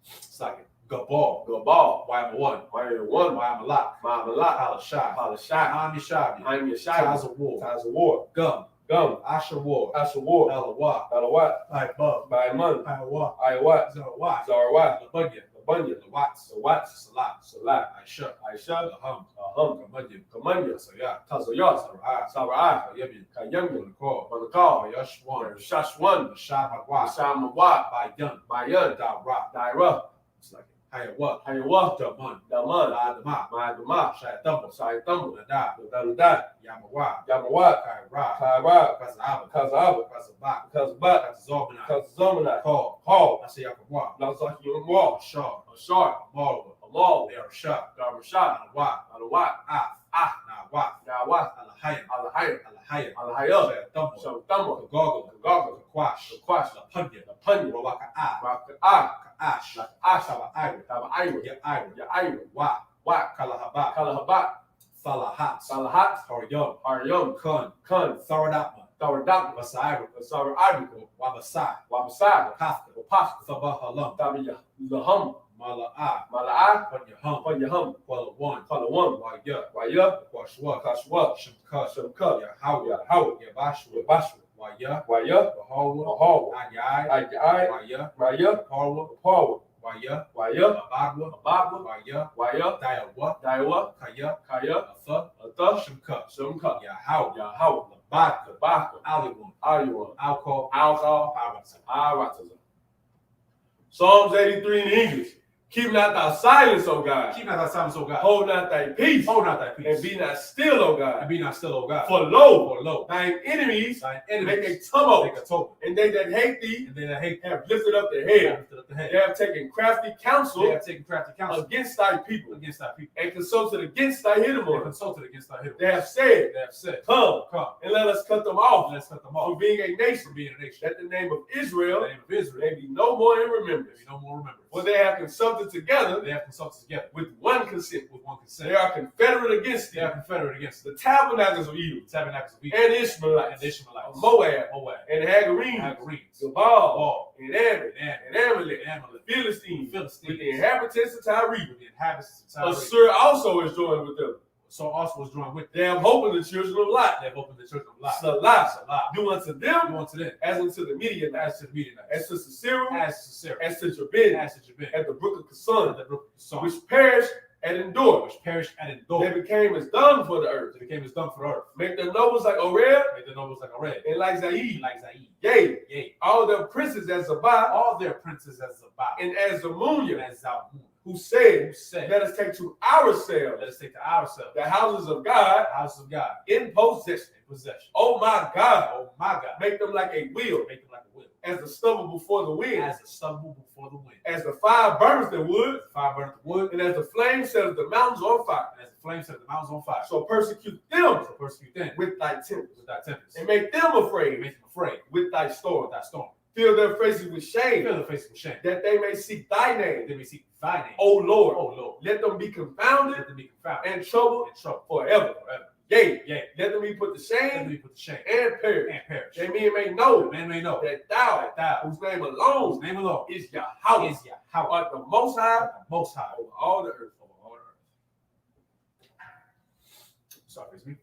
It's like Gabal. Gabal. Wayama1. Maya 1. Wayama Ma'amala. Palashai. Palashai. Ami Shabi. I'm Yeshai. Taza War. Taza War. Gum. Gum. Asher War. Asha War. Elawa. Balawat. Ibub. Baiman. Iowa. Iwat. Zawat. Zarawat. Labunya. Labunya. Lawats. Sawat. Salat. Salat. Aisha. Aisha. Aham. Aham. Kamanya. Kamanya. Sayat. Tazayat. Sarai. Sarai. Kayemi. Kayami. Manakor. Manakal. Yashwan. Shashwan. Shamagwa. Samawat. Bayan. Bayan. Dara. Daira. It's like Hayawa. Hayawa. Daman. Daman. Adama. Madama. Shayatamo. Saitam. Nada. Dandat. Yamawa. Yamawat. Kaira. Kaira. Kazaba. Kazaba. Kazaba. Kazbat. Kazomina. Kazomana. Call. Paul. Nasayakawa. Lazakiyamwa. Shaw. Ashar. Marwa. Amal. Erasha. Darmashah. Wa. Alawat. Ah. Nawa. Nawat. Alahayim. Alahayim. Alahayim. Alahayim. Shayatamo. Shamtama. Goggle. Goggle. Kwash. Kwash. Lapunya. Panya. Rawaka. Ah. Raka'ah. Ash. Ash. Saba Ira. Taba Ira. Ya Ira. Yaira. Wa. Wa. Kalahaba. Kalahabat. Salahat. Salahat. Horyom. Aryom. Kun. Kun. Thoradapma. Tawadak. Masaira. Sarah Arbico. Wabasai. Wabasad. Kafka. Wapas. Sabahalam. Tabiya. Lahum. Mala'a. Mala'ah. Panyahum. Panyahum. Kuala One. Kalawam. Waya. Waya. Kwashwa. Kashwa. Shimka. Shamka. Yahawa. Yahawa. Yabashwa. Bashwa. Waya. Waya. Bahawa. Mahawa. Anyai. Ayai. Waya. Maya. Parwa. Pawa. Waya. Waya. Abadwa. Ababa. Waya. Waya. Dayawa. Daiwa. Kaya. Kaya. Atha. Ata. Shimka. Shamka. Yahawa. Yahawa. Labaka. Baka. Aliwan. Ayuwa. Alcohol. Alcohol. Parasa. Arataza. Psalms 83 in English. Keep not thy silence, O God. Keep not thy silence, O God. Hold not thy peace. Hold not thy peace. And be not still, O And God. be not still, O God. For lo, For thine enemies thine make enemies a tumult, make a tumult. and they that hate thee And they that hate thee have lifted up their have head. lifted up the head. They have taken crafty They counsel have taken crafty counsel against thy people, against thy people. and consulted against thy They Hidemoth. consulted against thy Hidemoth. They have said, They have said, Come, come, and let us cut them off let's cut them from off being a nation, from being a nation. that the name of In Israel the name of Israel, may be no more in there remembrance. be no more remembrance. For they have consulted together They have consulted together with one consent. with one consent. They are confederate against They thee, are confederate against the tabernacles of Edom, the tabernacles of Egypt and and Ishmaelites, the Ishmaelites, of Moab, Moab, and Hagarenes, Hagarenes, Gebal, Baal, and Ammon, and and Amalek, and Amalek, Philistines, Philistines, with the inhabitants of Tyre. with the inhabitants of Tyre. Assur also is joined with them. So also was joined with them. They have hope in the children of Lot. They have opened the children of Lot. Salah, Salah. do unto Do them unto them as unto the Midianites, as to the Midianites, as to Sisera, as to Sarah, as to Jabin, as to Jabin, at the brook of at Kison, the brook of Kison, which perished and endured. which perished and They endured. became as dung for the earth. They became as dung for the earth. Make their nobles like Oreb Made the nobles like a red, and like Zaid. like Zaid. Yea, Yea, all their princes as Zabah all their princes as Zabah and as Zamunya, and as Zalmun, who who said, said, let us take to ourselves let us take to ourselves the houses of God the house of God in possession. in possession. Oh my God, Oh my God, make them like a wheel, make them like a wheel, as the stubble before the wind, as the stubble before the wind, as the fire burns the wood, as the fire burneth the wood, and as the flame sets the mountains on fire. and as the flames set the mountains on fire. So persecute them So persecute them with thy tempest, with thy tempest, and make them and afraid make them afraid with thy with storm. thy storm. Fill their faces with shame, Fill their faces with shame, that they may seek thy that name. they may seek thy name. O Lord, O Lord, let them be confounded let them be confounded and troubled and troubled forever. forever. Yea, Yea, let them be put to let them shame be put to shame and perish. and perish. That men may That know man may know that thou, that thou, whose name whose alone name alone is Yahweh, is Yahweh, art the most high the most high over all the earth. over all the earth. Sorry, excuse me.